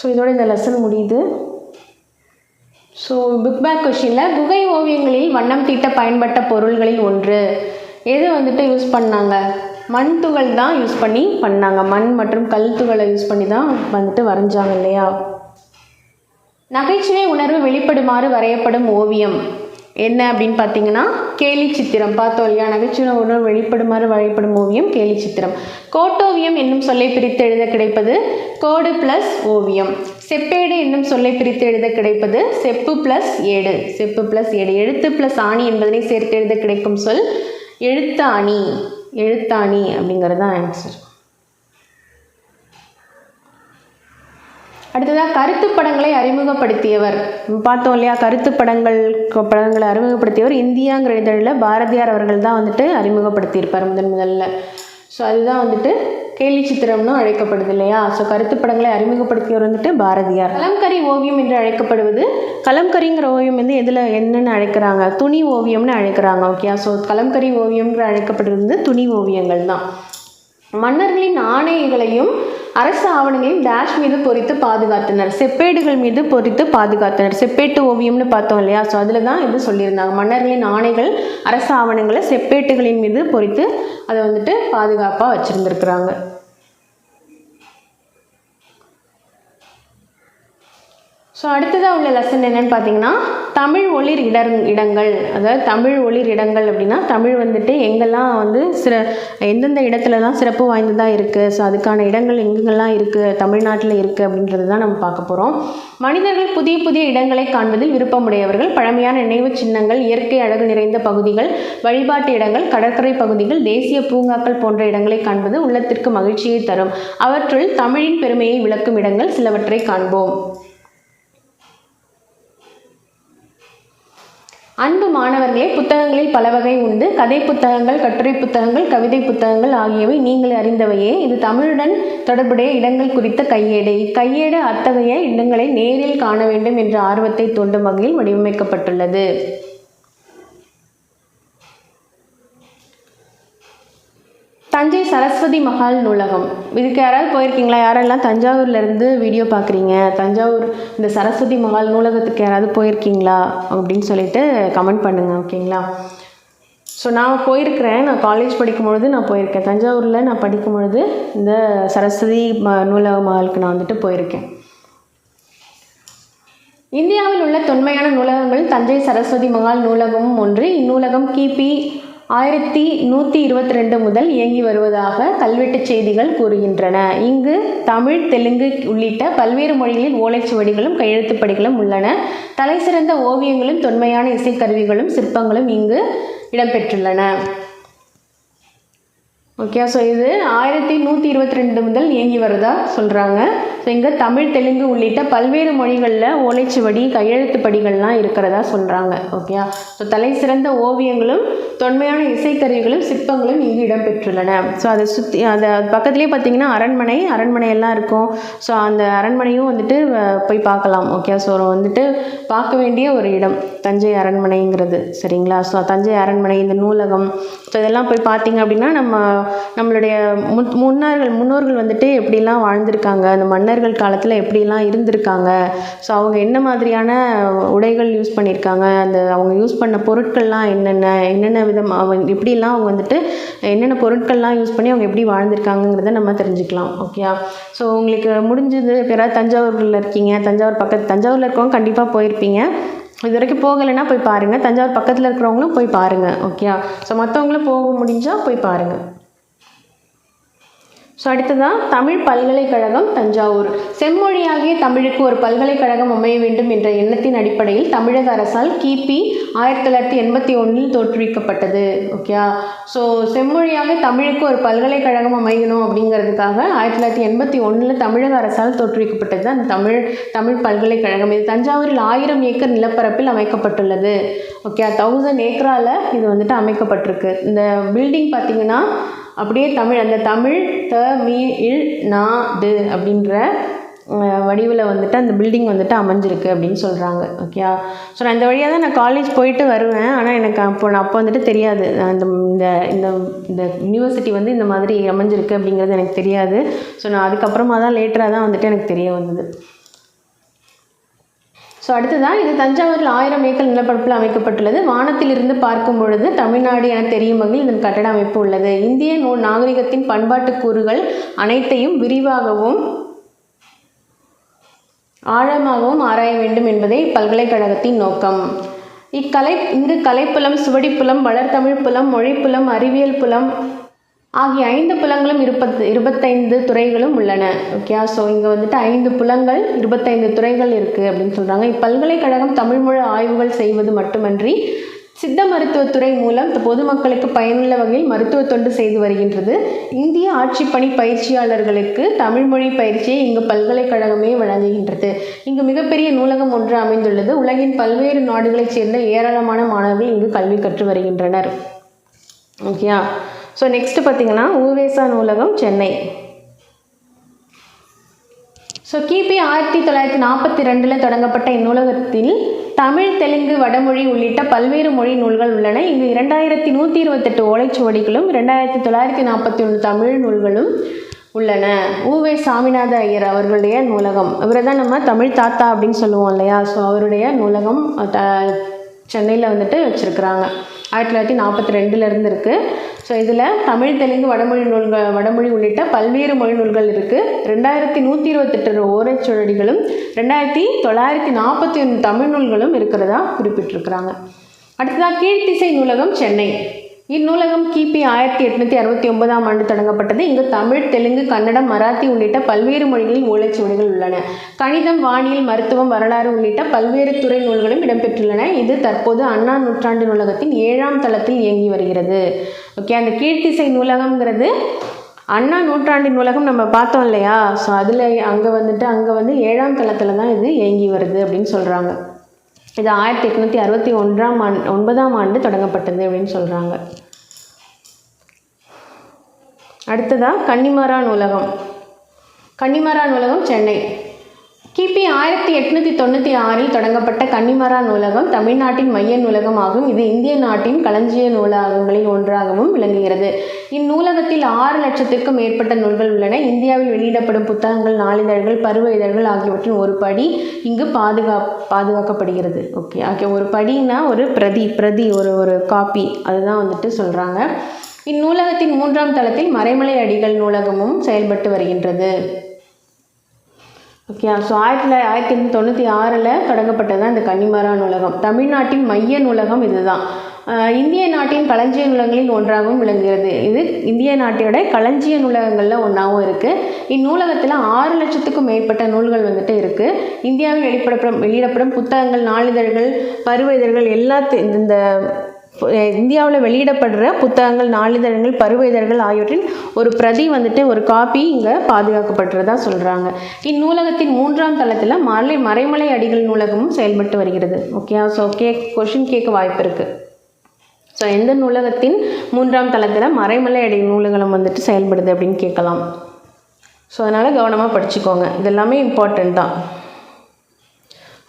ஸோ இதோட இந்த லெசன் முடியுது. ஸோ புக் பேக் கொஷினில் குகை ஓவியங்களில் வண்ணம் தீட்ட பயன்பட்ட பொருள்களில் ஒன்று எது யூஸ் பண்ணாங்க? மண் துகள் தான் யூஸ் பண்ணாங்க. மண் மற்றும் கல் துகளை யூஸ் பண்ணி தான் வரைஞ்சாங்க இல்லையா? நகைச்சுவை உணர்வு வெளிப்படுமாறு வரையப்படும் ஓவியம் என்ன அப்படின்னு பார்த்தீங்கன்னா கேலி சித்திரம். பார்த்தோம் இல்லையா? நகைச்சுவை உணர்வு வெளிப்படுமாறு வரையப்படும் ஓவியம் கேலி சித்திரம். கோட்டோவியம் என்னும் சொல்லை பிரித்து எழுத கிடைப்பது கோடு ப்ளஸ் ஓவியம். செப்பேடு என்னும் சொல்லை பிரித்து எழுத கிடைப்பது செப்பு ப்ளஸ் ஏடு. செப்பு ப்ளஸ் ஏடு. எழுத்து ப்ளஸ் ஆணி என்பதனை சேர்த்து எழுத கிடைக்கும் சொல் எழுத்தாணி. எழுத்தாணி அப்படிங்கிறது தான் ஆன்சர். அடுத்ததாக கருத்து படங்களை அறிமுகப்படுத்தியவர் பார்த்தோம் இல்லையா? கருத்து படங்களை அறிமுகப்படுத்தியவர் இந்தியாங்கிற இதழில் பாரதியார் அவர்கள் தான் அறிமுகப்படுத்தியிருப்பார் முதல்ல. ஸோ அதுதான் கேலி சித்திரம்னு அழைக்கப்படுது இல்லையா? ஸோ கருத்து படங்களை அறிமுகப்படுத்தியவர் பாரதியார். கலம்கரி ஓவியம் என்று அழைக்கப்படுவது, கலம்கரிங்கிற ஓவியம் எதில் என்னென்னு அழைக்கிறாங்க? துணி ஓவியம்னு அழைக்கிறாங்க. ஓகே, ஸோ கலம்கரி ஓவியம்ங்கிற அழைக்கப்படுறது துணி ஓவியங்கள் தான். மன்னர்களின் ஆணைகளையும் அரசு ஆவணங்களையும் டேஷ் மீது பொறித்து பாதுகாத்தனர். செப்பேடுகள் மீது பொறித்து பாதுகாத்தனர். செப்பேட்டு ஓவியம்னு பார்த்தோம் இல்லையா? ஸோ அதில் தான் இது சொல்லியிருந்தாங்க. மன்னர்களின் ஆணைகள், அரசு ஆவணங்களை செப்பேட்டுகளின் மீது பொறித்து அதை பாதுகாப்பாக வச்சுருந்துருக்குறாங்க. ஸோ அடுத்ததாக உள்ள லெசன் என்னென்னு பார்த்தீங்கன்னா தமிழ் ஒளிர் இடங்கள். அதாவது தமிழ் ஒளிர் இடங்கள் அப்படின்னா தமிழ் எங்கெல்லாம் எந்தெந்த இடத்துலலாம் சிறப்பு வாய்ந்ததாக இருக்குது, ஸோ அதுக்கான இடங்கள் எங்கெங்கெல்லாம் இருக்குது, தமிழ்நாட்டில் இருக்குது அப்படின்றது தான் நம்ம பார்க்க போகிறோம். மனிதர்கள் புதிய புதிய இடங்களை காண்பதில் விருப்பமுடையவர்கள். பழமையான நினைவு சின்னங்கள், இயற்கை அழகு நிறைந்த பகுதிகள், வழிபாட்டு இடங்கள், கடற்கரை பகுதிகள், தேசிய பூங்காக்கள் போன்ற இடங்களை காண்பது உள்ளத்திற்கு மகிழ்ச்சியை தரும். அவற்றுள் தமிழின் பெருமையை விளக்கும் இடங்கள் சிலவற்றை காண்போம். அன்பு மாணவர்களே, புத்தகங்களில் பல வகை உண்டு. கதை புத்தகங்கள், கட்டுரை புத்தகங்கள், கவிதை புத்தகங்கள் ஆகியவை நீங்கள் அறிந்தவையே. இது தமிழுடன் தொடர்புடைய இடங்கள் குறித்த கையேடு. இக்கையேடு அத்தகைய இடங்களை நேரில் காண வேண்டும் என்ற ஆர்வத்தை தூண்டும் வகையில் வடிவமைக்கப்பட்டுள்ளது. தஞ்சை சரஸ்வதி மஹால் நூலகம். இதுக்கு யாராவது போயிருக்கீங்களா? யாரெல்லாம் தஞ்சாவூர்லேருந்து வீடியோ பார்க்குறீங்க? தஞ்சாவூர் இந்த சரஸ்வதி மஹால் நூலகத்துக்கு யாராவது போயிருக்கீங்களா அப்படின்னு சொல்லிட்டு கமெண்ட் பண்ணுங்கள். ஓகேங்களா? ஸோ நான் போயிருக்கிறேன். நான் காலேஜ் படிக்கும்பொழுது நான் போயிருக்கேன். தஞ்சாவூரில் நான் படிக்கும்பொழுது இந்த சரஸ்வதி நூலக மஹாலுக்கு நான் போயிருக்கேன். இந்தியாவில் உள்ள தொன்மையான நூலகங்கள் தஞ்சை சரஸ்வதி மஹால் நூலகமும் ஒன்று. இந்நூலகம் கிபி 1122 முதல் இயங்கி வருவதாக கல்வெட்டு செய்திகள் கூறுகின்றன. இங்கு தமிழ், தெலுங்கு உள்ளிட்ட பல்வேறு மொழிகளில் ஓலைச்சுவடிகளும் கையெழுத்துப்படிகளும் உள்ளன. தலைசிறந்த ஓவியங்களும் தொன்மையான இசைக்கருவிகளும் சிற்பங்களும் இங்கு இடம்பெற்றுள்ளன. ஓகே, ஸோ இது 1122 முதல் இயங்கி வரதா சொல்கிறாங்க. ஸோ ஸோ இங்கே தமிழ், தெலுங்கு உள்ளிட்ட பல்வேறு மொழிகளில் ஓலைச்சுவடி, கையெழுத்து படிகள்லாம் இருக்கிறதா சொல்கிறாங்க. ஓகே, ஸோ தலை சிறந்த ஓவியங்களும் தொன்மையான இசைக்கருவிகளும் சிற்பங்களும் இங்கு இடம்பெற்றுள்ளன. ஸோ அதை சுற்றி அதை பக்கத்துலேயே பார்த்திங்கன்னா அரண்மனையெல்லாம் இருக்கும். ஸோ அந்த அரண்மனையும் வந்துட்டு போய் பார்க்கலாம். ஓகே, ஸோ வந்துட்டு பார்க்க வேண்டிய ஒரு இடம் தஞ்சை அரண்மனைங்கிறது. சரிங்களா? ஸோ தஞ்சை அரண்மனை, இந்த நூலகம், ஸோ இதெல்லாம் போய் பார்த்திங்க அப்படின்னா நம்மளுடைய முன்னோர்கள் வந்துட்டு எப்படிலாம் வாழ்ந்திருக்காங்க, அந்த மன்னர்கள் காலத்தில் எப்படிலாம் இருந்திருக்காங்க, ஸோ அவங்க என்ன மாதிரியான உடைகள் யூஸ் பண்ணியிருக்காங்க, அவங்க யூஸ் பண்ண பொருட்கள்லாம் என்னென்ன விதம், எப்படிலாம் அவங்க வந்துட்டு என்னென்ன பொருட்கள்லாம் யூஸ் பண்ணி அவங்க எப்படி வாழ்ந்திருக்காங்கிறத நம்ம தெரிஞ்சுக்கலாம். ஓகே, ஸோ உங்களுக்கு முடிஞ்சது யாராவது தஞ்சாவூரில் இருக்கீங்க, தஞ்சாவூரில் இருக்கவங்க கண்டிப்பாக போயிருப்பீங்க. இது வரைக்கும் போகலைன்னா போய் பாருங்கள். தஞ்சாவூர் பக்கத்தில் இருக்கிறவங்களும் போய் பாருங்கள். ஓகே, ஸோ மற்றவங்களும் போக முடிஞ்சால் போய் பாருங்கள். ஸோ அடுத்ததான் தமிழ் பல்கலைக்கழகம் தஞ்சாவூர். செம்மொழியாகிய தமிழுக்கு ஒரு பல்கலைக்கழகம் அமைய வேண்டும் என்ற எண்ணத்தின் அடிப்படையில் தமிழக அரசால் கிபி 1981 தோற்றுவிக்கப்பட்டது. ஓகே, ஸோ செம்மொழியாக தமிழுக்கு ஒரு பல்கலைக்கழகம் அமையணும் அப்படிங்கிறதுக்காக 1981 தமிழக அரசால் தோற்றுவிக்கப்பட்டது தான் தமிழ் பல்கலைக்கழகம். இது தஞ்சாவூரில் 1000 ஏக்கர் நிலப்பரப்பில் அமைக்கப்பட்டுள்ளது. ஓகே, 1000 ஏக்கரால் இது வந்துட்டு அமைக்கப்பட்டிருக்கு. இந்த பில்டிங் பார்த்திங்கன்னா அப்படியே அந்த தமிழ் து அப்படின்ற வடிவில் வந்துட்டு அந்த பில்டிங் வந்துட்டு அமைஞ்சிருக்கு அப்படின்னு சொல்கிறாங்க. ஓகே, ஸோ நான் இந்த வழியாக தான் நான் காலேஜ் போயிட்டு வருவேன். ஆனால் எனக்கு அப்போ வந்துட்டு தெரியாது இந்த யூனிவர்சிட்டி வந்து இந்த மாதிரி அமைஞ்சிருக்கு அப்படிங்கிறது எனக்கு தெரியாது. ஸோ நான் அதுக்கப்புறமா தான் லேட்டராக தான் வந்துட்டு எனக்கு தெரிய வந்தது. ஸோ அடுத்ததான் இது தஞ்சாவூரில் 1000 ஏக்கர் நிலப்பரப்பில் அமைக்கப்பட்டுள்ளது. வானத்திலிருந்து பார்க்கும் பொழுது தமிழ்நாடு என தெரியும் வகையில் இதன் கட்டட அமைப்பு உள்ளது. இந்திய நாகரிகத்தின் பண்பாட்டு கூறுகள் அனைத்தையும் விரிவாகவும் ஆழமாகவும் ஆராய வேண்டும் என்பதே இப்பல்கலைக்கழகத்தின் நோக்கம். இங்கு கலைப்புலம், சுவடிப்புலம், வளர்தமிழ் புலம், மொழிப்புலம், அறிவியல் புலம் ஆகிய 5 புலங்களும் 25 துறைகளும் உள்ளன. ஓகே, ஸோ இங்கே வந்துட்டு 5 புலங்கள் 25 துறைகள் இருக்குது அப்படின்னு சொல்கிறாங்க. இப்பல்கலைக்கழகம் தமிழ்மொழி ஆய்வுகள் செய்வது மட்டுமன்றி சித்த மருத்துவத்துறை மூலம் பொதுமக்களுக்கு பயனுள்ள வகையில் மருத்துவ தொண்டு செய்து வருகின்றது. இந்திய ஆட்சிப்பணி பயிற்சியாளர்களுக்கு தமிழ்மொழி பயிற்சியை இங்கு பல்கலைக்கழகமே வழங்குகின்றது. இங்கு மிகப்பெரிய நூலகம் ஒன்று அமைந்துள்ளது. உலகின் பல்வேறு நாடுகளைச் சேர்ந்த ஏராளமான மாணவர்கள் இங்கு கல்வி கற்று வருகின்றனர். ஓகே, ஸோ நெக்ஸ்ட்டு பார்த்திங்கன்னா உவேசா நூலகம், சென்னை. ஸோ கிபி 1942 தொடங்கப்பட்ட இந்நூலகத்தில் தமிழ், தெலுங்கு, வடமொழி உள்ளிட்ட பல்வேறு மொழி நூல்கள் உள்ளன. இங்கு 2128 ஓலைச்சுவடிகளும் 2941 தமிழ் நூல்களும் உள்ளன. உவே சாமிநாத ஐயர் அவர்களுடைய நூலகம். இவரை தான் நம்ம தமிழ் தாத்தா அப்படின்னு சொல்லுவோம் இல்லையா? ஸோ அவருடைய நூலகம் சென்னையில் வந்துட்டு வச்சுருக்குறாங்க. 1942 இருக்குது. ஸோ இதில் தமிழ், தெலுங்கு, வடமொழி உள்ளிட்ட பல்வேறு மொழி நூல்கள் இருக்குது. 2128 ஓலைச்சுவடிகளும் 2941 தமிழ் நூல்களும் இருக்கிறதா குறிப்பிட்டிருக்கிறாங்க. அடுத்ததாக கீழ்த்திசை நூலகம், சென்னை. இந்நூலகம் கிபி 1869 தொடங்கப்பட்டது. இங்கு தமிழ், தெலுங்கு, கன்னடம், மராத்தி உள்ளிட்ட பல்வேறு மொழிகளில் ஓலைச்சுவடிகள் உள்ளன. கணிதம், வானியல், மருத்துவம், வரலாறு உள்ளிட்ட பல்வேறு துறை நூல்களும் இடம்பெற்றுள்ளன. இது தற்போது அண்ணா நூற்றாண்டு நூலகத்தின் 7ஆம் தளத்தில் இயங்கி வருகிறது. ஓகே, அந்த கீழ்த்திசை நூலகம்ங்கிறது அண்ணா நூற்றாண்டு நூலகம் நம்ம பார்த்தோம் இல்லையா? ஸோ அதில் அங்கே வந்து 7ஆம் தளத்தில் தான் இது இயங்கி வருது அப்படின்னு சொல்கிறாங்க. இது 1869 தொடங்கப்பட்டது அப்படின்னு சொல்கிறாங்க. அடுத்ததாக கன்னிமரா நூலகம், சென்னை. கிபி 1896 தொடங்கப்பட்ட கன்னிமரா நூலகம் தமிழ்நாட்டின் மைய நூலகம் ஆகும். இது இந்திய நாட்டின் களஞ்சிய நூலகங்களில் ஒன்றாகவும் விளங்குகிறது. இந்நூலகத்தில் 6 லட்சத்திற்கும் மேற்பட்ட நூல்கள் உள்ளன. இந்தியாவில் வெளியிடப்படும் புத்தகங்கள், நாளிதழ்கள், பருவ இதழ்கள் ஆகியவற்றின் ஒரு படி இங்கு பாதுகாக்கப்படுகிறது. ஓகே, ஒரு படினா ஒரு பிரதி ஒரு காப்பி, அதுதான் வந்துட்டு சொல்கிறாங்க. இந்நூலகத்தின் 3ஆம் தளத்தில் மறைமலை அடிகள் நூலகமும் செயல்பட்டு வருகின்றது. ஓகே, ஸோ 1896 தொடங்கப்பட்டது தான் இந்த கன்னிமரா நூலகம். தமிழ்நாட்டின் மைய நூலகம் இதுதான். இந்திய நாட்டின் களஞ்சிய நூலகங்களில் ஒன்றாகவும் விளங்குகிறது. இது இந்திய நாட்டோட களஞ்சிய நூலகங்களில் ஒன்றாகவும் இருக்குது. இந்நூலகத்தில் 6 லட்சத்துக்கும் மேற்பட்ட நூல்கள் வந்துட்டு இருக்குது. இந்தியாவில் வெளியிடப்படும் புத்தகங்கள், நாளிதழ்கள், பருவ இதழ்கள் இந்த இந்தியாவில் வெளியிடப்படுற புத்தகங்கள், நாளிதழ்கள், பருவ இதழ்கள் ஆகியவற்றின் ஒரு பிரதி வந்துட்டு ஒரு காப்பி இங்கே பாதுகாக்கப்படுறதா சொல்கிறாங்க. இந்நூலகத்தின் 3ஆம் தளத்தில் மறைமலை அடிகள் நூலகமும் செயல்பட்டு வருகிறது. ஓகே, ஸோ கொஷின் கேட்க வாய்ப்பு இருக்குது. ஸோ எந்த நூலகத்தின் 3ஆம் தளத்தில் மறைமலை அடிகள் நூலகம் வந்துட்டு செயல்படுது அப்படின்னு கேட்கலாம். ஸோ அதனால் கவனமாக படிச்சுக்கோங்க, இதெல்லாமே இம்பார்ட்டண்ட் தான்.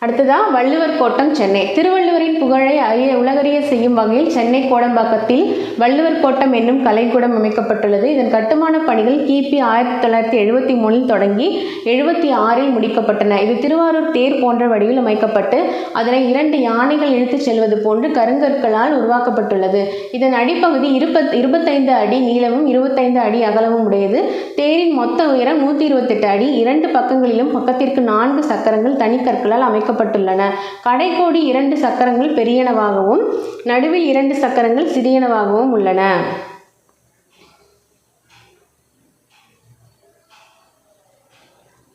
அடுத்ததாக வள்ளுவர் கோட்டம் சென்னை. திருவள்ளுவரின் புகழை உலகறிய செய்யும் வகையில் சென்னை கோடம்பாக்கத்தில் வள்ளுவர் கோட்டம் என்னும் கலைக்கூடம் அமைக்கப்பட்டுள்ளது. இதன் கட்டுமான பணிகள் கிபி 1973 தொடங்கி 76 முடிக்கப்பட்டன. இது திருவாரூர் தேர் போன்ற வடிவில் அமைக்கப்பட்டு அதனை 2 யானைகள் இழுத்துச் செல்வது போன்று கருங்கற்களால் உருவாக்கப்பட்டுள்ளது. இதன் அடிப்பகுதி 25 அடி நீளமும் 25 அடி அகலமும் உடையது. தேரின் மொத்த உயரம் 128 அடி. 2 பக்கங்களிலும் பக்கத்திற்கு 4 சக்கரங்கள் தனிக்கற்களால் அமைக்கப்பட்டுள்ளன. கடைக்கோடி 2 சக்கரங்கள் பெரியனவாகவும் நடுவில் 2 சக்கரங்கள் சிறியனவாகவும் உள்ளன.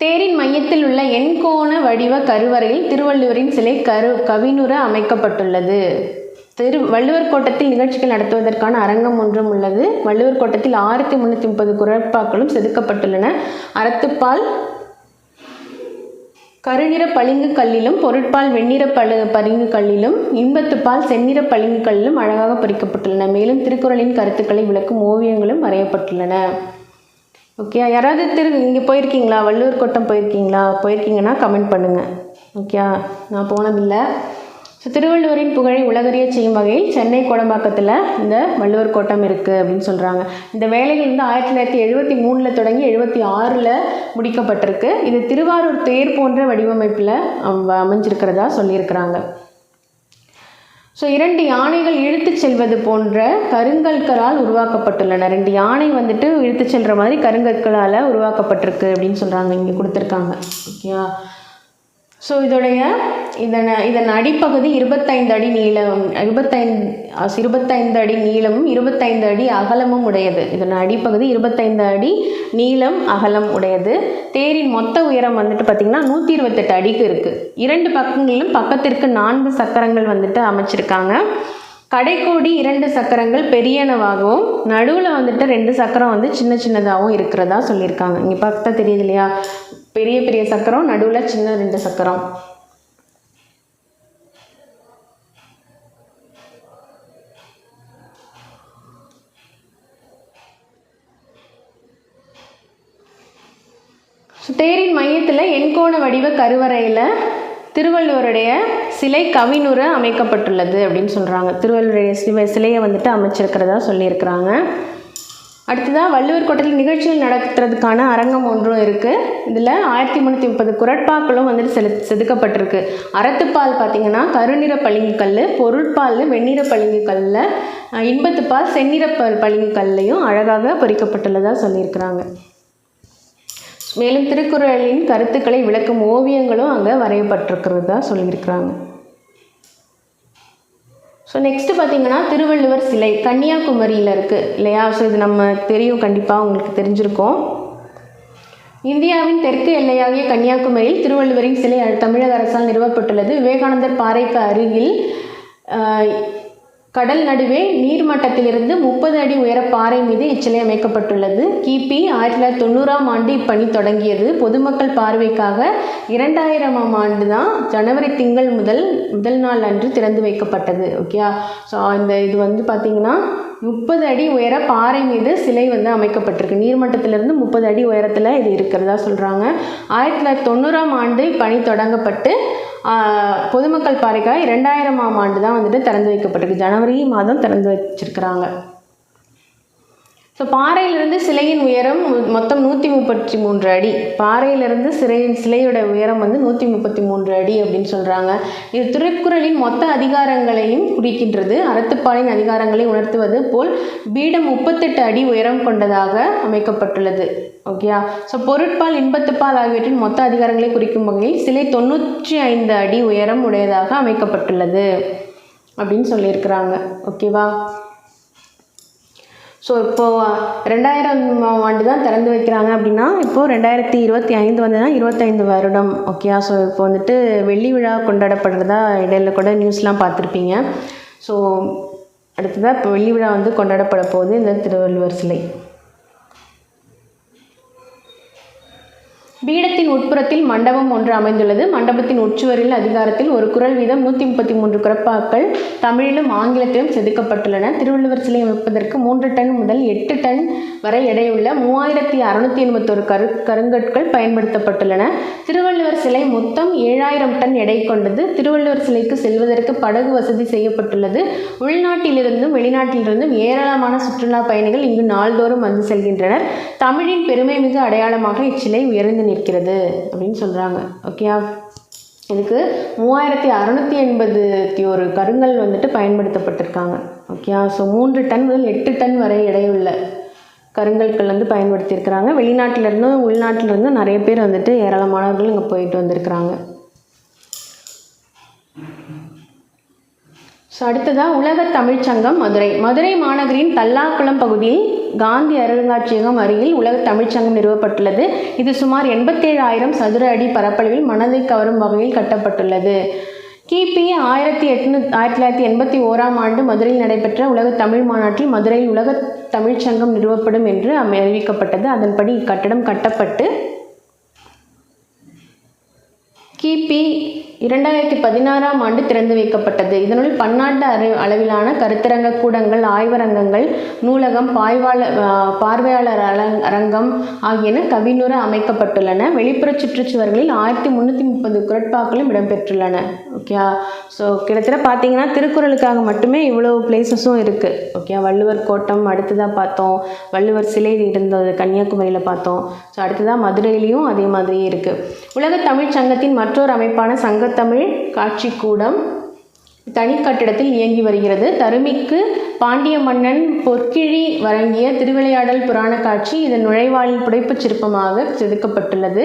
தேரின் மையத்தில் உள்ள எண்கோண வடிவ கருவறையில் திருவள்ளுவரின் சிலை கவினுற அமைக்கப்பட்டுள்ளது. வள்ளுவர் கோட்டத்தில் நிகழ்ச்சிகள் நடத்துவதற்கான அரங்கம் ஒன்றும் உள்ளது. வள்ளுவர் கோட்டத்தில் 6330 குறட்பாக்களும் செதுக்கப்பட்டுள்ளன. அறத்துப்பால் கருநிற பளிங்கு கல்லிலும் பொருட்பால் வெண்ணிற பளிங்கு கல்லிலும் இன்பத்துப்பால் செந்நிற பளிங்கு கல்லிலும் அழகாக பொறிக்கப்பட்டுள்ளன. மேலும் திருக்குறளின் கருத்துக்களை விளக்கும் ஓவியங்களும் வரையப்பட்டுள்ளன. ஓகே, யாராவது இங்கே போயிருக்கீங்களா? வள்ளுவர் கோட்டம் போயிருக்கீங்கன்னா கமெண்ட் பண்ணுங்கள். ஓகே, நான் போனதில்லை. ஸோ திருவள்ளுவரின் புகழை உலகறிய செய்யும் வகையில் சென்னை கோடம்பாக்கத்தில் இந்த வள்ளுவர் கோட்டம் இருக்குது அப்படின்னு சொல்கிறாங்க. இந்த வேலைகள் வந்து 1973 தொடங்கி 76 முடிக்கப்பட்டிருக்கு. இது திருவாரூர் தேர் போன்ற வடிவமைப்பில் அமைஞ்சிருக்கிறதா சொல்லியிருக்கிறாங்க. ஸோ 2 யானைகள் இழுத்து செல்வது போன்ற கருங்கற்களால் உருவாக்கப்பட்டுள்ளன. 2 யானை வந்துட்டு இழுத்து செல்கிற மாதிரி கருங்கற்களால் உருவாக்கப்பட்டிருக்கு அப்படின்னு சொல்கிறாங்க, இங்கே கொடுத்துருக்காங்க. ஓகேயா, ஸோ இதன் அடிப்பகுதி 25 அடி நீளம் 25 அடி நீளமும் 25 அடி அகலமும் உடையது. இதன் அடிப்பகுதி 25 அடி நீளம் அகலம் உடையது. தேரின் மொத்த உயரம் வந்துட்டு பார்த்திங்கன்னா 128 அடிக்கு இருக்குது. 2 பக்கங்களிலும் பக்கத்திற்கு 4 சக்கரங்கள் வந்துட்டு அமைச்சிருக்காங்க. கடைக்கோடி 2 சக்கரங்கள் பெரியனவாகவும் நடுவில் வந்துட்டு 2 சக்கரம் வந்து சின்ன சின்னதாகவும் இருக்கிறதா சொல்லியிருக்காங்க. இங்கே பார்த்தா தெரியுது இல்லையா, பெரிய பெரிய சக்கரம், நடுவில் சின்ன 2 சக்கரம். தேரின் மையத்தில் எண்கோண வடிவ கருவறையில் திருவள்ளுவருடைய சிலை கவினுற அமைக்கப்பட்டுள்ளது அப்படின்னு சொல்கிறாங்க. திருவள்ளுவருடைய சிலையை வந்துட்டு அமைச்சிருக்கிறதா சொல்லியிருக்கிறாங்க. அடுத்ததாக வள்ளுவர் கோட்டத்தில் நிகழ்ச்சிகள் நடத்துறதுக்கான அரங்கம் ஒன்றும் இருக்குது. இதில் 1330 குறட்பாக்களும் வந்துட்டு செதுக்கப்பட்டிருக்கு. அறத்துப்பால் பார்த்திங்கன்னா கருநிற பளிங்கு கல், பொருட்பால் வெண்ணிற பளிங்கு கல்லில், இன்பத்துப்பால் செந்நிற பளிங்கு கல்லையும் அழகாக பொறிக்கப்பட்டுள்ளதாக சொல்லியிருக்கிறாங்க. மேலும் திருக்குறளின் கருத்துக்களை விளக்கும் ஓவியங்களும் அங்கே வரையப்பட்டிருக்கிறதா சொல்லியிருக்கிறாங்க. ஸோ நெக்ஸ்ட்டு பார்த்திங்கன்னா திருவள்ளுவர் சிலை கன்னியாகுமரியில் இருக்குது இல்லையா? ஸோ இது நம்ம தெரியும், கண்டிப்பாக உங்களுக்கு தெரிஞ்சிருக்கோம். இந்தியாவின் தெற்கு எல்லையாகிய கன்னியாகுமரியில் திருவள்ளுவரின் சிலை தமிழக அரசால் நிறுவப்பட்டுள்ளது. விவேகானந்தர் பாறைக்கு அருகில் கடல் நடுவே நீர்மட்டத்திலிருந்து 30 அடி உயர பாறை மீது இச்சிலை அமைக்கப்பட்டுள்ளது. கிபி 1990ஆம் ஆண்டு இப்பணி தொடங்கியது. பொதுமக்கள் பார்வைக்காக 2000ஆம் ஆண்டு தான் ஜனவரி திங்கள் முதல் நாள் அன்று திறந்து வைக்கப்பட்டது. ஓகேயா, ஸோ இது வந்து பார்த்திங்கன்னா 30 அடி உயர பாறை மீது சிலை வந்து அமைக்கப்பட்டிருக்கு. நீர்மட்டத்திலிருந்து 30 அடி உயரத்தில் இது இருக்கிறதா சொல்கிறாங்க. 1990ஆம் ஆண்டு பணி தொடங்கப்பட்டு பொதுமக்கள் பாறைக்காக 2000ஆம் ஆண்டு தான் வந்துட்டு திறந்து வைக்கப்பட்டிருக்கு. ஜனவரி மாதம் திறந்து வச்சிருக்கிறாங்க. ஸோ பாறையிலிருந்து சிலையின் உயரம் மொத்தம் 133 அடி. பாறையிலிருந்து சிலையோட உயரம் வந்து 133 அடி அப்படின்னு சொல்கிறாங்க. இது திருக்குறளின் மொத்த அதிகாரங்களையும் குறிக்கின்றது. அறத்துப்பாலின் அதிகாரங்களை உணர்த்துவது போல் பீடம் 38 அடி உயரம் கொண்டதாக அமைக்கப்பட்டுள்ளது. ஓகேயா, ஸோ பொருட்பால் இன்பத்துப்பால் ஆகியவற்றின் மொத்த அதிகாரங்களை குறிக்கும் வகையில் சிலை 95 அடி உயரம் உடையதாக அமைக்கப்பட்டுள்ளது அப்படின்னு சொல்லியிருக்கிறாங்க. ஓகேவா, ஸோ இப்போது 2000ஆம் ஆண்டு தான் திறந்து வைக்கிறாங்க அப்படின்னா இப்போது 2025 வந்துன்னா 25 வருடம். ஓகேயா, ஸோ இப்போ வந்துட்டு வெள்ளி விழா கொண்டாடப்படுறதா இடையில கூட நியூஸ்லாம் பார்த்துருப்பீங்க. ஸோ அடுத்ததாக இப்போ வெள்ளி விழா வந்து கொண்டாடப்பட போகுது இந்த திருவள்ளுவர் சிலை. பீடத்தின் உட்புறத்தில் மண்டபம் ஒன்று அமைந்துள்ளது. மண்டபத்தின் உட்சுவரில் அதிகாரத்தில் ஒரு குறள் வீதம் 133 குறட்பாக்கள் தமிழிலும் ஆங்கிலத்திலும் செதுக்கப்பட்டுள்ளன. திருவள்ளுவர் சிலை அமைப்பதற்கு 3 டன் முதல் 8 டன் வரை எடையுள்ள 3681 கருங்கற்கள் பயன்படுத்தப்பட்டுள்ளன. திருவள்ளுவர் சிலை மொத்தம் 7000 டன் எடை கொண்டது. திருவள்ளுவர் சிலைக்கு செல்வதற்கு படகு வசதி செய்யப்பட்டுள்ளது. உள்நாட்டிலிருந்தும் வெளிநாட்டிலிருந்தும் ஏராளமான சுற்றுலா பயணிகள் இங்கு நாள்தோறும் வந்து செல்கின்றனர். தமிழின் பெருமை மிகு அடையாளமாக இச்சிலை உயர்ந்து நிற்கிறது அப்படின்னு சொல்கிறாங்க. ஓகேயா, இதுக்கு 3681 கருங்கல் வந்துட்டு பயன்படுத்தப்பட்டிருக்காங்க. ஓகேயா, ஸோ 3 டன் முதல் 8 டன் வரை எடையுள்ள கருங்கற்கள் வந்து பயன்படுத்தியிருக்கிறாங்க. வெளிநாட்டிலேருந்தும் உள்நாட்டிலேருந்தும் நிறைய பேர் வந்துட்டு ஏராளமானவர்கள் இங்கே போயிட்டு வந்திருக்கிறாங்க. ஸோ அடுத்ததாக உலக தமிழ்ச்சங்கம் மதுரை. மதுரை மாநகரின் தல்லாக்குளம் பகுதியில் காந்தி அருங்காட்சியகம் அருகில் உலக தமிழ்ச்சங்கம் நிறுவப்பட்டுள்ளது. இது சுமார் 87,000 சதுர அடி பரப்பளவில் மனதை கவரும் வகையில் கட்டப்பட்டுள்ளது. கிபி 1981ஆம் ஆண்டு மதுரையில் நடைபெற்ற உலக தமிழ் மாநாட்டில் மதுரையில் உலக தமிழ்ச்சங்கம் நிறுவப்படும் என்று அறிவிக்கப்பட்டது. அதன்படி இக்கட்டடம் கட்டப்பட்டு கிபி 2016ஆம் ஆண்டு திறந்து வைக்கப்பட்டது. இதனுள் பன்னாட்டு அளவிலான கருத்தரங்க கூடங்கள், ஆய்வரங்கங்கள், நூலகம், பார்வையாளர் அரங்கம் ஆகியன கவினுற அமைக்கப்பட்டுள்ளன. வெளிப்புற சுற்றுச்சுவர்களில் 1330 குறட்பாக்களும் இடம்பெற்றுள்ளன. ஓகே, ஸோ கிட்டத்தட்ட பார்த்தீங்கன்னா திருக்குறளுக்காக மட்டுமே இவ்வளோ பிளேசஸும் இருக்குது. ஓகே, வள்ளுவர் கோட்டம் அடுத்ததாக பார்த்தோம், வள்ளுவர் சிலை இருந்தது கன்னியாகுமரியில் பார்த்தோம். ஸோ அடுத்ததாக மதுரையிலையும் அதே மாதிரியே இருக்குது. உலக தமிழ் சங்கத்தின் மற்றொரு அமைப்பான சங்கத்தமிழ் காட்சிக்கூடம் தனி கட்டிடத்தில் இயங்கி வருகிறது. தருமிக்கு பாண்டிய மன்னன் பொற்கிழி வழங்கிய திருவிளையாடல் புராண காட்சி இதன் நுழைவாயில் புடைப்புச் சிற்பமாக செதுக்கப்பட்டுள்ளது.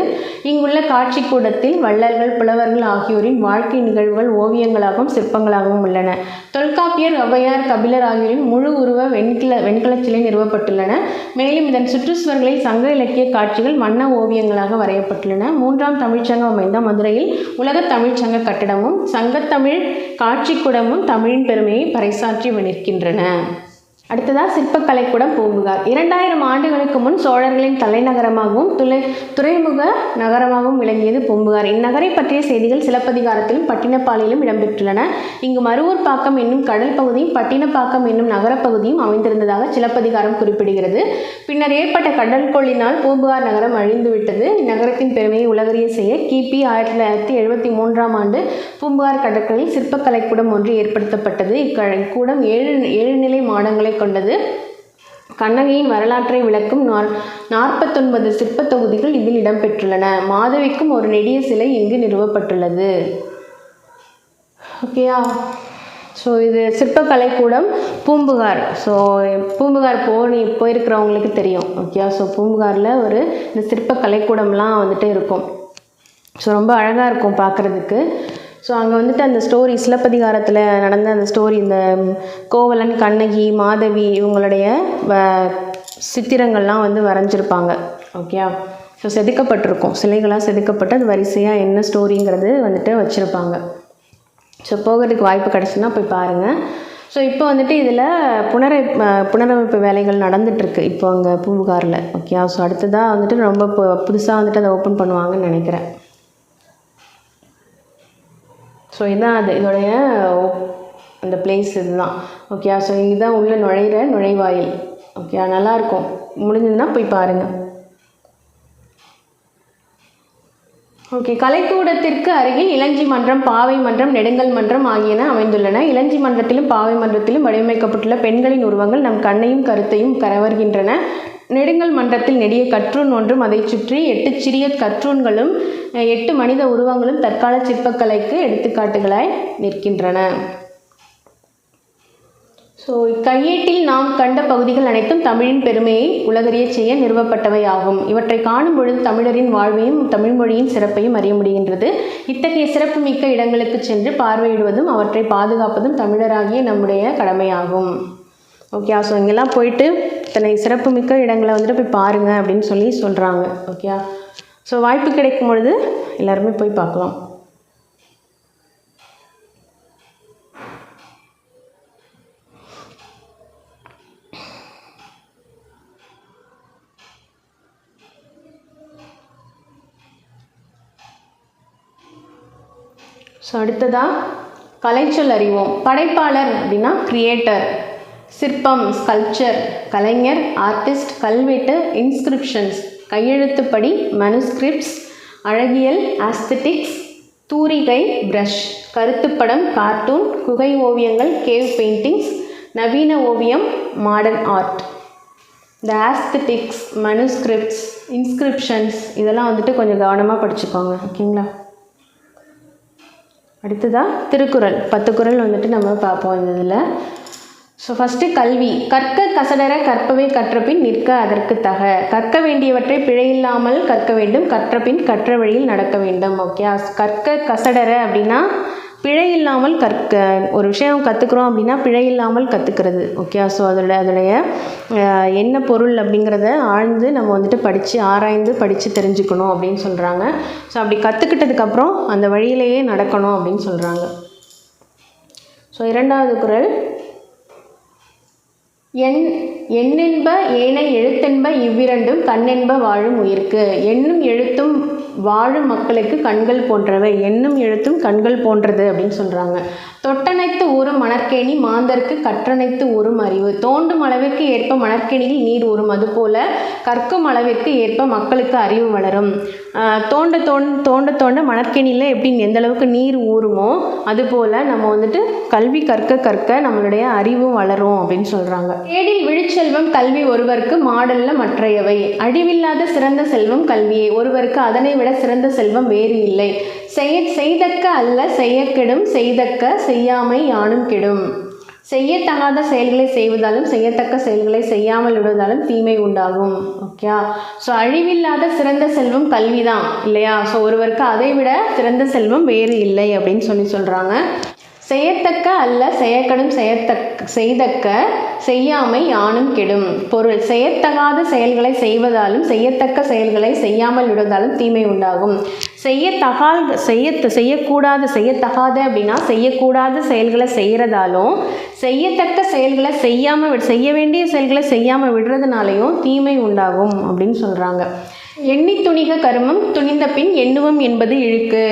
இங்குள்ள காட்சி கூடத்தில் வள்ளல்கள், புலவர்கள் ஆகியோரின் வாழ்க்கை நிகழ்வுகள் ஓவியங்களாகவும் சிற்பங்களாகவும் உள்ளன. தொல்காப்பியர், ஔவையார், கபிலர் ஆகியோரின் முழு உருவ வெண்கல சிலை நிறுவப்பட்டுள்ளன. மேலும் இதன் சுற்றுச்சுவர்களில் சங்க இலக்கிய காட்சிகள் வண்ண ஓவியங்களாக வரையப்பட்டுள்ளன. 3ஆம் தமிழ்ச்சங்கம் அமைந்த மதுரையில் உலக தமிழ்ச்சங்க கட்டிடமும் சங்கத்தமிழ் காட்சிக்கூடமும் தமிழின் பெருமையை பறைசாற்றி நிற்கின்றன. அடுத்ததாக சிற்பக்கலைக்கூடம் பூம்புகார். 2000 ஆண்டுகளுக்கு முன் சோழர்களின் தலைநகரமாகவும் துறைமுக நகரமாகவும் விளங்கியது பூம்புகார். இந்நகரை பற்றிய செய்திகள் சிலப்பதிகாரத்திலும் பட்டினப்பாலையிலும் இடம்பெற்றுள்ளன. இங்கு மருவூர் பாக்கம் என்னும் கடல் பகுதியும் பட்டினப்பாக்கம் என்னும் நகரப்பகுதியும் அமைந்திருந்ததாக சிலப்பதிகாரம் குறிப்பிடுகிறது. பின்னர் ஏற்பட்ட கடல் கொள்ளினால் பூம்புகார் நகரம் அழிந்துவிட்டது. இந்நகரத்தின் பெருமையை உலகறிய செய்ய கிபி 1973ஆம் ஆண்டு பூம்புகார் கடற்கரையில் சிற்பக்கலைக்கூடம் ஒன்று ஏற்படுத்தப்பட்டது. இக்கூடம் 7 நிலை மாடங்களை கொண்டது. கண்ணகியின் வரலாற்றை விளக்கும் 49 சிற்ப தொகுதிகள் இதில் இடம்பெற்றுள்ளன. மாதவிக்கும் ஒரு நெடிய சிலை இங்கு நிறுவப்பட்டுள்ளது. ஓகேயா, ஸோ இது சிற்பக்கலைக்கூடம் பூம்புகார். ஸோ பூம்புகார் போயிருக்கிறவங்களுக்கு தெரியும். ஓகேயா, ஸோ பூம்புகாரில் இந்த சிற்பக்கலைக்கூடம்லாம் வந்துட்டு இருக்கும். ஸோ ரொம்ப அழகாக இருக்கும் பார்க்குறதுக்கு. ஸோ அங்கே வந்துட்டு அந்த ஸ்டோரி சிலப்பதிகாரத்தில் நடந்த அந்த ஸ்டோரி, இந்த கோவலன், கண்ணகி, மாதவி இவங்களுடைய சித்திரங்கள்லாம் வரைஞ்சிருப்பாங்க. ஓகே, ஸோ செதுக்கப்பட்டிருக்கும், சிலைகளாக செதுக்கப்பட்டு அது வரிசையாக என்ன ஸ்டோரிங்கிறது வந்துட்டு வச்சுருப்பாங்க. ஸோ போகிறதுக்கு வாய்ப்பு கிடச்சுன்னா போய் பாருங்கள். ஸோ இப்போ வந்துட்டு இதில் புனரமைப்பு வேலைகள் நடந்துகிட்ருக்கு இப்போ அங்கே பூம்புகாரில். ஓகே, ஸோ அடுத்ததாக வந்துட்டு ரொம்ப புதுசாக வந்துட்டு அதை ஓப்பன் பண்ணுவாங்கன்னு நினைக்கிறேன். ஸோ இதுதான் இதோடைய அந்த பிளேஸ் இதுதான். ஓகே, ஸோ இதுதான் உள்ளே நுழையிற நுழைவாயில். ஓகே, நல்லாயிருக்கும், முடிஞ்சதுன்னா போய் பாருங்கள். ஓகே, கலைக்கூடத்திற்கு அருகில் இளஞ்சி மன்றம், பாவை மன்றம், நெடுங்கல் மன்றம் ஆகியன அமைந்துள்ளன. இளஞ்சி மன்றத்திலும் பாவை மன்றத்திலும் வடிவமைக்கப்பட்டுள்ள பெண்களின் உருவங்கள் நம் கண்ணையும் கருத்தையும் கவர்கின்றன. நெடுங்கல் மன்றத்தில் நெடிய கற்றூன் ஒன்றும் அதை சுற்றி 8 சிறிய கற்றூன்களும் 8 மனித உருவங்களும் தற்கால சிற்பக்கலைக்கு எடுத்துக்காட்டுகளாய் நிற்கின்றன. ஸோ கையேட்டில் நாம் கண்ட பகுதிகள் அனைத்தும் தமிழின் பெருமையை உலகறிய செய்ய நிறுவப்பட்டவை ஆகும். இவற்றை காணும் பொழுது தமிழரின் வாழ்வையும் தமிழ்மொழியின் சிறப்பையும் அறிய முடிகின்றது. இத்தகைய சிறப்புமிக்க இடங்களுக்கு சென்று பார்வையிடுவதும் அவற்றை பாதுகாப்பதும் தமிழராகிய நம்முடைய கடமையாகும். ஓகே, ஸோ இங்கெல்லாம் போயிட்டு இத்தனை சிறப்புமிக்க இடங்களை வந்துட்டு போய் பாருங்கள் அப்படின்னு சொல்கிறாங்க. ஓகே, ஸோ வாய்ப்பு கிடைக்கும் பொழுது எல்லாருமே போய் பார்க்கலாம். ஸோ அடுத்ததாக கலைச்சொல் அறிவோம். படைப்பாளர் அப்படின்னா கிரியேட்டர், சிற்பம் ஸ்கல்ப்சர், கலைஞர் ஆர்டிஸ்ட், கல்வெட்டு இன்ஸ்கிரிப்ஷன்ஸ் கையெழுத்துப்படி மனுஸ்கிரிப்ட்ஸ், அழகியல் ஆஸ்தட்டிக்ஸ், தூரிகை பிரஷ், கருத்துப்படம் கார்ட்டூன், குகை ஓவியங்கள் கேவ் பெயிண்டிங்ஸ், நவீன ஓவியம் மாடர்ன் ஆர்ட். இந்த ஆஸ்தட்டிக்ஸ், மனுஸ்கிரிப்ட்ஸ், இன்ஸ்கிரிப்ஷன்ஸ் இதெல்லாம் வந்துட்டு கொஞ்சம் கவனமாக படிச்சுக்கோங்க, ஓகேங்களா. அடுத்ததாக திருக்குறள் 10 குறள் வந்துட்டு நம்ம பார்ப்போம் இந்த இதில். ஸோ ஃபஸ்ட்டு கல்வி. கற்க கசடர கற்பவை கற்றபின் நிற்க அதற்கு தக. கற்க வேண்டியவற்றை பிழையில்லாமல் கற்க வேண்டும், கற்றபின் கற்ற வழியில் நடக்க வேண்டும். ஓகே, கற்க கசடர அப்படின்னா பிழை இல்லாமல் கற்க. ஒரு விஷயம் கற்றுக்குறோம் அப்படின்னா பிழை இல்லாமல் கற்றுக்கிறது. ஓகே, ஸோ அதோடைய என்ன பொருள் அப்படிங்கிறத ஆழ்ந்து நம்ம வந்துட்டு படித்து ஆராய்ந்து படித்து தெரிஞ்சுக்கணும் அப்படின்னு சொல்கிறாங்க. ஸோ அப்படி கற்றுக்கிட்டதுக்கப்புறம் அந்த வழியிலேயே நடக்கணும் அப்படின்னு சொல்கிறாங்க. ஸோ 2வது குறள். எண்ணென்ப ஏனை எழுத்தென்ப இவ்விரண்டும் கண்ணென்ப வாழும் உயிர்க்கு. எண்ணும் எழுத்தும் வாழும் மக்களுக்கு கண்கள் போன்றவை. எண்ணும் எழுத்தும் கண்கள் போன்றது அப்படின்னு சொல்கிறாங்க. தொட்டனைத்து ஊறும் மணற்கேணி மாந்தர்க்கு கற்றனைத்து ஊறும் அறிவு. தோண்டும் அளவிற்கு ஏற்ப மணற்கேணியில் நீர் ஊறும், அதுபோல கற்கும் அளவிற்கு ஏற்ப மக்களுக்கு அறிவு வளரும். தோண்ட தோண்ட தோண்ட மணற்கேணியில் எப்படி எந்த அளவுக்கு நீர் ஊறுமோ அதுபோல் நம்ம வந்துட்டு கல்வி கற்க கற்க நம்மளுடைய அறிவும் வளரும் அப்படின்னு சொல்கிறாங்க. ஏடில் விழுச்செல்வம் கல்வி ஒருவருக்கு மாடல்ல மற்றையவை. அழிவில்லாத சிறந்த செல்வம் கல்வியே, ஒருவருக்கு அதனை விட சிறந்த செல்வம் வேறு இல்லை. செய்தக்க அல்ல செய்யக்கெடும், செய்தக்க செய்யாமை யானும் கெடும். செய்யத்தகாத செயல்களை செய்வதாலும் செய்யத்தக்க செயல்களை செய்யாமல் விடுவதாலும் தீமை உண்டாகும். ஓகே, ஸோ அழிவில்லாத சிறந்த செல்வம் கல்வி தான் இல்லையா. ஸோ ஒருவருக்கு அதை விட சிறந்த செல்வம் வேறு இல்லை அப்படின்னு சொல்கிறாங்க. செய்யத்தக்க அல்ல செய்யக்கடும், செய்தக்க செய்யாமை யானும் கெடும். பொருள்: செய்யத்தகாத செயல்களை செய்வதாலும் செய்யத்தக்க செயல்களை செய்யாமல் விடுவதாலும் தீமை உண்டாகும். செய்யத்தகாத அப்படின்னா செய்யக்கூடாத செயல்களை செய்கிறதாலும் செய்யத்தக்க செயல்களை செய்ய வேண்டிய செயல்களை செய்யாமல் விடுறதுனாலையும் தீமை உண்டாகும் அப்படின்னு சொல்கிறாங்க. எண்ணி துணிக கருமம் துணிந்த பின் எண்ணுவம் என்பது இழுக்கு.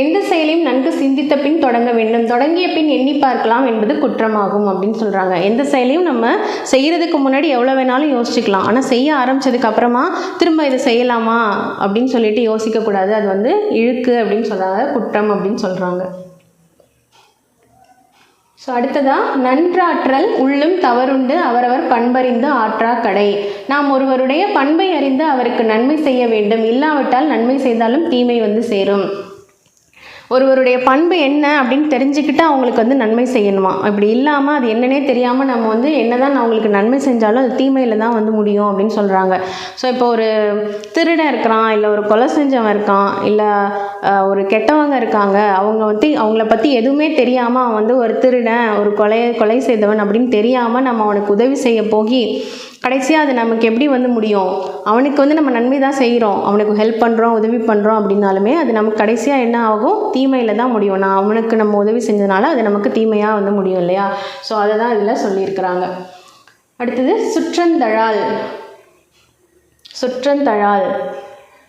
எந்த செயலையும் நன்கு சிந்தித்த பின் தொடங்க வேண்டும், தொடங்கிய பின் எண்ணி பார்க்கலாம் என்பது குற்றமாகும் அப்படின்னு சொல்கிறாங்க. எந்த செயலையும் நம்ம செய்கிறதுக்கு முன்னாடி எவ்வளோ வேணாலும் யோசிச்சுக்கலாம், ஆனால் செய்ய ஆரம்பித்ததுக்கு அப்புறமா திரும்ப இதை செய்யலாமா அப்படின்னு சொல்லிட்டு யோசிக்கக்கூடாது, அது வந்து இழுக்கு அப்படின்னு சொல்கிறாங்க, குற்றம் அப்படின்னு சொல்கிறாங்க. ஸோ அடுத்ததாக நன்றாற்றல் உள்ளும் தவறுண்டு அவரவர் பண்பறிந்து ஆற்றா கடை. நாம் ஒருவருடைய பண்பை அறிந்து அவருக்கு நன்மை செய்ய வேண்டும், இல்லாவிட்டால் நன்மை செய்தாலும் தீமை வந்து சேரும். ஒருவருடைய பண்பு என்ன அப்படின்னு தெரிஞ்சுக்கிட்டு அவங்களுக்கு வந்து நன்மை செய்யணுமா. அப்படி இல்லாமல் அது என்னன்னே தெரியாமல் நம்ம வந்து என்ன தான் அவங்களுக்கு நன்மை செஞ்சாலும் அது தீமையில் தான் வந்து முடியும் அப்படின்னு சொல்கிறாங்க. ஸோ இப்போ ஒரு திருடன் இருக்கிறான், இல்லை ஒரு கொலை செஞ்சவன் இருக்கான், இல்லை ஒரு கெட்டவங்க இருக்காங்க, அவங்கள பற்றி எதுவுமே தெரியாமல் அவன் வந்து ஒரு திருடன் ஒரு கொலை செய்தவன் அப்படின்னு தெரியாமல் நம்ம அவனுக்கு உதவி செய்ய போகி கடைசியாக அது நமக்கு எப்படி வந்து முடியும், அவனுக்கு வந்து நம்ம நன்மை தான் செய்கிறோம், அவனுக்கு ஹெல்ப் பண்ணுறோம் உதவி பண்ணுறோம் அப்படின்னாலுமே அது நமக்கு கடைசியாக என்ன ஆகும், தீமையில் தான் முடியும். அவனுக்கு நம்ம உதவி செஞ்சதுனால அது நமக்கு தீமையாக வந்து முடியும் இல்லையா. ஸோ அதை தான் இதில் சொல்லியிருக்கிறாங்க. அடுத்தது சுற்றந்தழால்.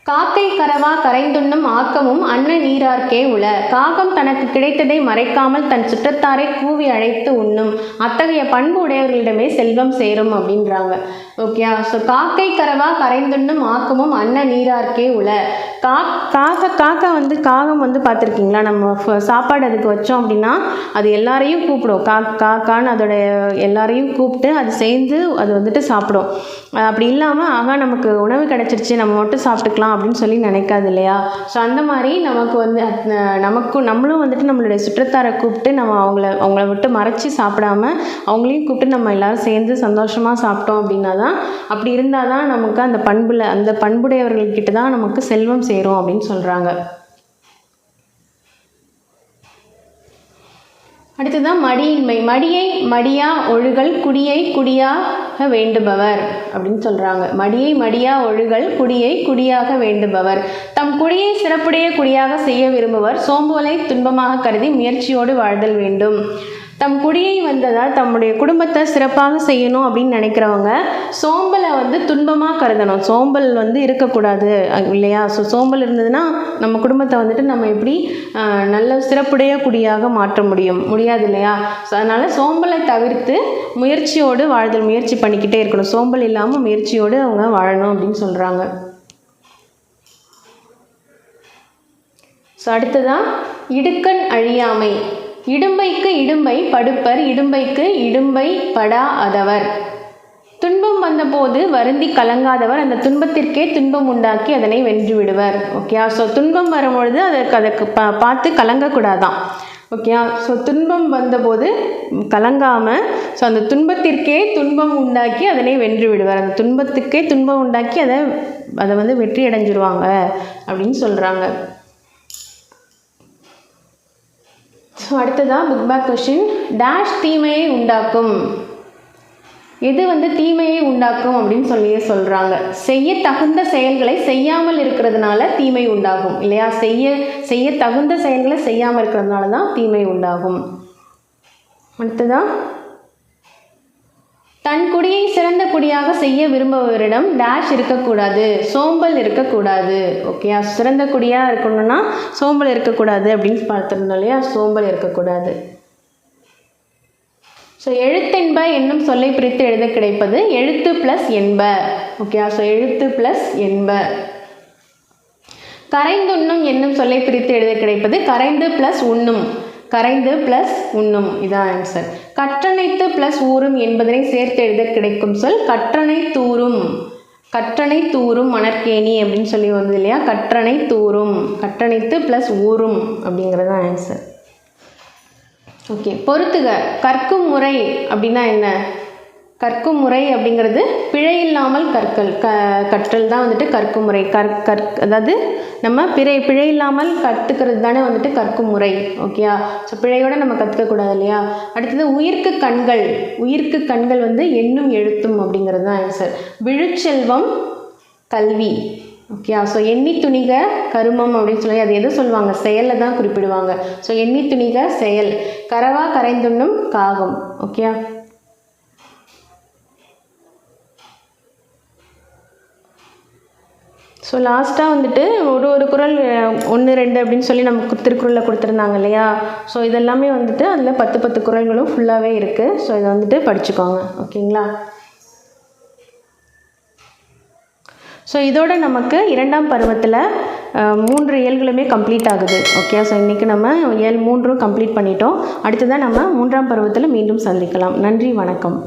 காக்கை கரவா கரைந்துண்ணும் ஆக்கமும் அன்ன நீரார்க்கே உள. காகம் தனக்கு கிடைத்ததை மறைக்காமல் தன் சுற்றத்தாரை கூவி அழைத்து உண்ணும், அத்தகைய பண்பு உடையவர்களிடமே செல்வம் சேரும் அப்படின்றாங்க. ஓகே, ஸோ காக்கை கரவா கரைந்துண்ணும் ஆக்கமும் அன்ன நீரார்க்கே உள. காகம் வந்து பார்த்துருக்கீங்களா, நம்ம சாப்பாடு அதுக்கு வச்சோம் அப்படின்னா அது எல்லாரையும் கூப்பிடும், காக்கான்னு அதோடைய எல்லாரையும் கூப்பிட்டு அது சேர்ந்து அது வந்துட்டு சாப்பிடும். அப்படி இல்லாமல் நமக்கு உணவு கிடச்சிருச்சு நம்ம மட்டும் சாப்பிட்டுக்கலாம் அப்படின்னு சொல்லி நினைக்காது இல்லையா. ஸோ அந்த மாதிரி நமக்கு வந்து நம்மளும் வந்துட்டு நம்மளுடைய சுற்றத்தாரை கூப்பிட்டு நம்ம அவங்கள விட்டு மறைச்சி சாப்பிடாம அவங்களையும் கூப்பிட்டு நம்ம எல்லாரும் சேர்ந்து சந்தோஷமாக சாப்பிட்டோம் அப்படின்னா தான், அப்படி இருந்தால் தான் நமக்கு அந்த பண்புடையவர்கள்கிட்ட தான் நமக்கு செல்வம் சேரும் அப்படின்னு சொல்கிறாங்க. அடுத்ததான் மடியின்மை. மடியை மடியா ஒழுகல் குடியை குடியாக வேண்டுபவர் அப்படின்னு சொல்கிறாங்க. மடியை மடியா ஒழுகல் குடியை குடியாக வேண்டுபவர். தம் குடியை சிறப்புடைய குடியாக செய்ய விரும்புவர். சோம்பலை துன்பமாக கருதி முயற்சியோடு வாழ்தல் வேண்டும். தம் குடியை வந்ததால் தம்முடைய குடும்பத்தை சிறப்பாக செய்யணும் அப்படின்னு நினைக்கிறவங்க சோம்பலை வந்து துன்பமாக கருதணும். சோம்பல் வந்து இருக்கக்கூடாது இல்லையா? ஸோ சோம்பல் இருந்ததுன்னா நம்ம குடும்பத்தை வந்துட்டு நம்ம எப்படி நல்ல சிறப்புடைய குடியாக மாற்ற முடியாது இல்லையா? ஸோ அதனால் சோம்பலை தவிர்த்து முயற்சியோடு வாழ்தல் முயற்சி பண்ணிக்கிட்டே இருக்கணும். சோம்பல் இல்லாமல் முயற்சியோடு அவங்க வாழணும் அப்படின்னு சொல்கிறாங்க. ஸோ அடுத்ததான் இடுக்கண் அழியாமை. இடும்பைக்கு இடும்பை படுப்பர், இடும்பைக்கு இடும்பை படா அதவர். துன்பம் வந்தபோது வருந்தி கலங்காதவர் அந்த துன்பத்திற்கே துன்பம் உண்டாக்கி அதனை வென்று விடுவர். ஓகே, ஸோ துன்பம் வரும்பொழுது அதற்கு பார்த்து கலங்கக்கூடாதான். ஓகே, ஸோ துன்பம் வந்தபோது கலங்காமல் ஸோ அந்த துன்பத்திற்கே துன்பம் உண்டாக்கி அதனை வென்று விடுவார். அந்த துன்பத்துக்கே துன்பம் உண்டாக்கி அதை வந்து வெற்றி அடைஞ்சிருவாங்க அப்படின்னு சொல்கிறாங்க. ஸோ அடுத்ததான் புக் பேக் கொஷின். டேஷ் தீமையை உண்டாக்கும். எது வந்து தீமையை உண்டாக்கும் அப்படின்னு சொல்கிறாங்க. செய்ய தகுந்த செயல்களை செய்யாமல் இருக்கிறதுனால தீமை உண்டாகும் இல்லையா? செய்ய தகுந்த செயல்களை செய்யாமல் இருக்கிறதுனால தான் தீமை உண்டாகும். அடுத்ததான் தன் குடியை சிறந்த குடியாக செய்ய விரும்புபவரிடம் டேஷ் இருக்கக்கூடாது, சோம்பல் இருக்கக்கூடாது. ஓகேயா? சிறந்த குடியாக இருக்கணும்னா சோம்பல் இருக்கக்கூடாது அப்படின்னு பார்த்துருந்தோம் இல்லையா? சோம்பல் இருக்கக்கூடாது. ஸோ எழுத்தென்ப என்னும் சொல்லை பிரித்து எழுத கிடைப்பது எழுத்து ப்ளஸ் என்ப. ஓகேயா? ஸோ எழுத்து ப்ளஸ் என்ப. கரைந்துண்ணும் என்னும் சொல்லை பிரித்து எழுத கிடைப்பது கரைந்து ப்ளஸ் உண்ணும். கரைந்து ப்ளஸ் உண்ணும், இதான் ஆன்சர். கற்றணைத்து ப்ளஸ் ஊறும் என்பதனை சேர்த்து எழுத கிடைக்கும் சொல் கற்றணை தூறும். கற்றணை தூறும் மணற்கேணி அப்படின்னு சொல்லி வந்தது இல்லையா? கற்றணை தூறும். கற்றணைத்து ப்ளஸ் ஊறும் அப்படிங்கிறது தான் ஆன்சர். ஓகே, பொறுத்துக. கற்கும் முறை அப்படின்னா என்ன? கற்கும் முறை அப்படிங்கிறது பிழை இல்லாமல் கற்றல் தான் வந்துட்டு கற்கும் முறை. அதாவது நம்ம பிழை இல்லாமல் கற்றுக்கிறது தானே வந்துட்டு கற்கும் முறை. ஓகேயா? ஸோ பிழையோடு நம்ம கற்றுக்கக்கூடாது இல்லையா? அடுத்தது உயிர்க்கு கண்கள். உயிர்க்கு கண்கள் வந்து எண்ணும் எழுத்தும் அப்படிங்கிறது தான் ஆன்சர். விழுச்செல்வம் கல்வி. ஓகேயா? ஸோ எண்ணி துணிக கருமம் அப்படின்னு சொல்லி அது எது சொல்லுவாங்க? செயலில் தான் குறிப்பிடுவாங்க. ஸோ எண்ணி துணிக செயல். கரவா கரைந்துண்ணும் காகம். ஓகேயா? ஸோ லாஸ்ட்டாக வந்துட்டு ஒரு குறள் 1, 2 அப்படின்னு சொல்லி நமக்கு திருக்குறளில் கொடுத்துருந்தாங்க இல்லையா? ஸோ இதெல்லாமே வந்துட்டு அதில் 10 குறள்களும் ஃபுல்லாகவே இருக்குது. ஸோ இதை வந்துட்டு படிச்சுக்கோங்க. ஓகேங்களா? ஸோ இதோட நமக்கு 2ஆம் பருவத்தில் 3 இயல்களுமே கம்ப்ளீட் ஆகுது. ஓகே, ஸோ இன்றைக்கி நம்ம இயல் 3 கம்ப்ளீட் பண்ணிட்டோம். அடுத்ததான் நம்ம 3ஆம் பருவத்தில் மீண்டும் சந்திக்கலாம். நன்றி, வணக்கம்.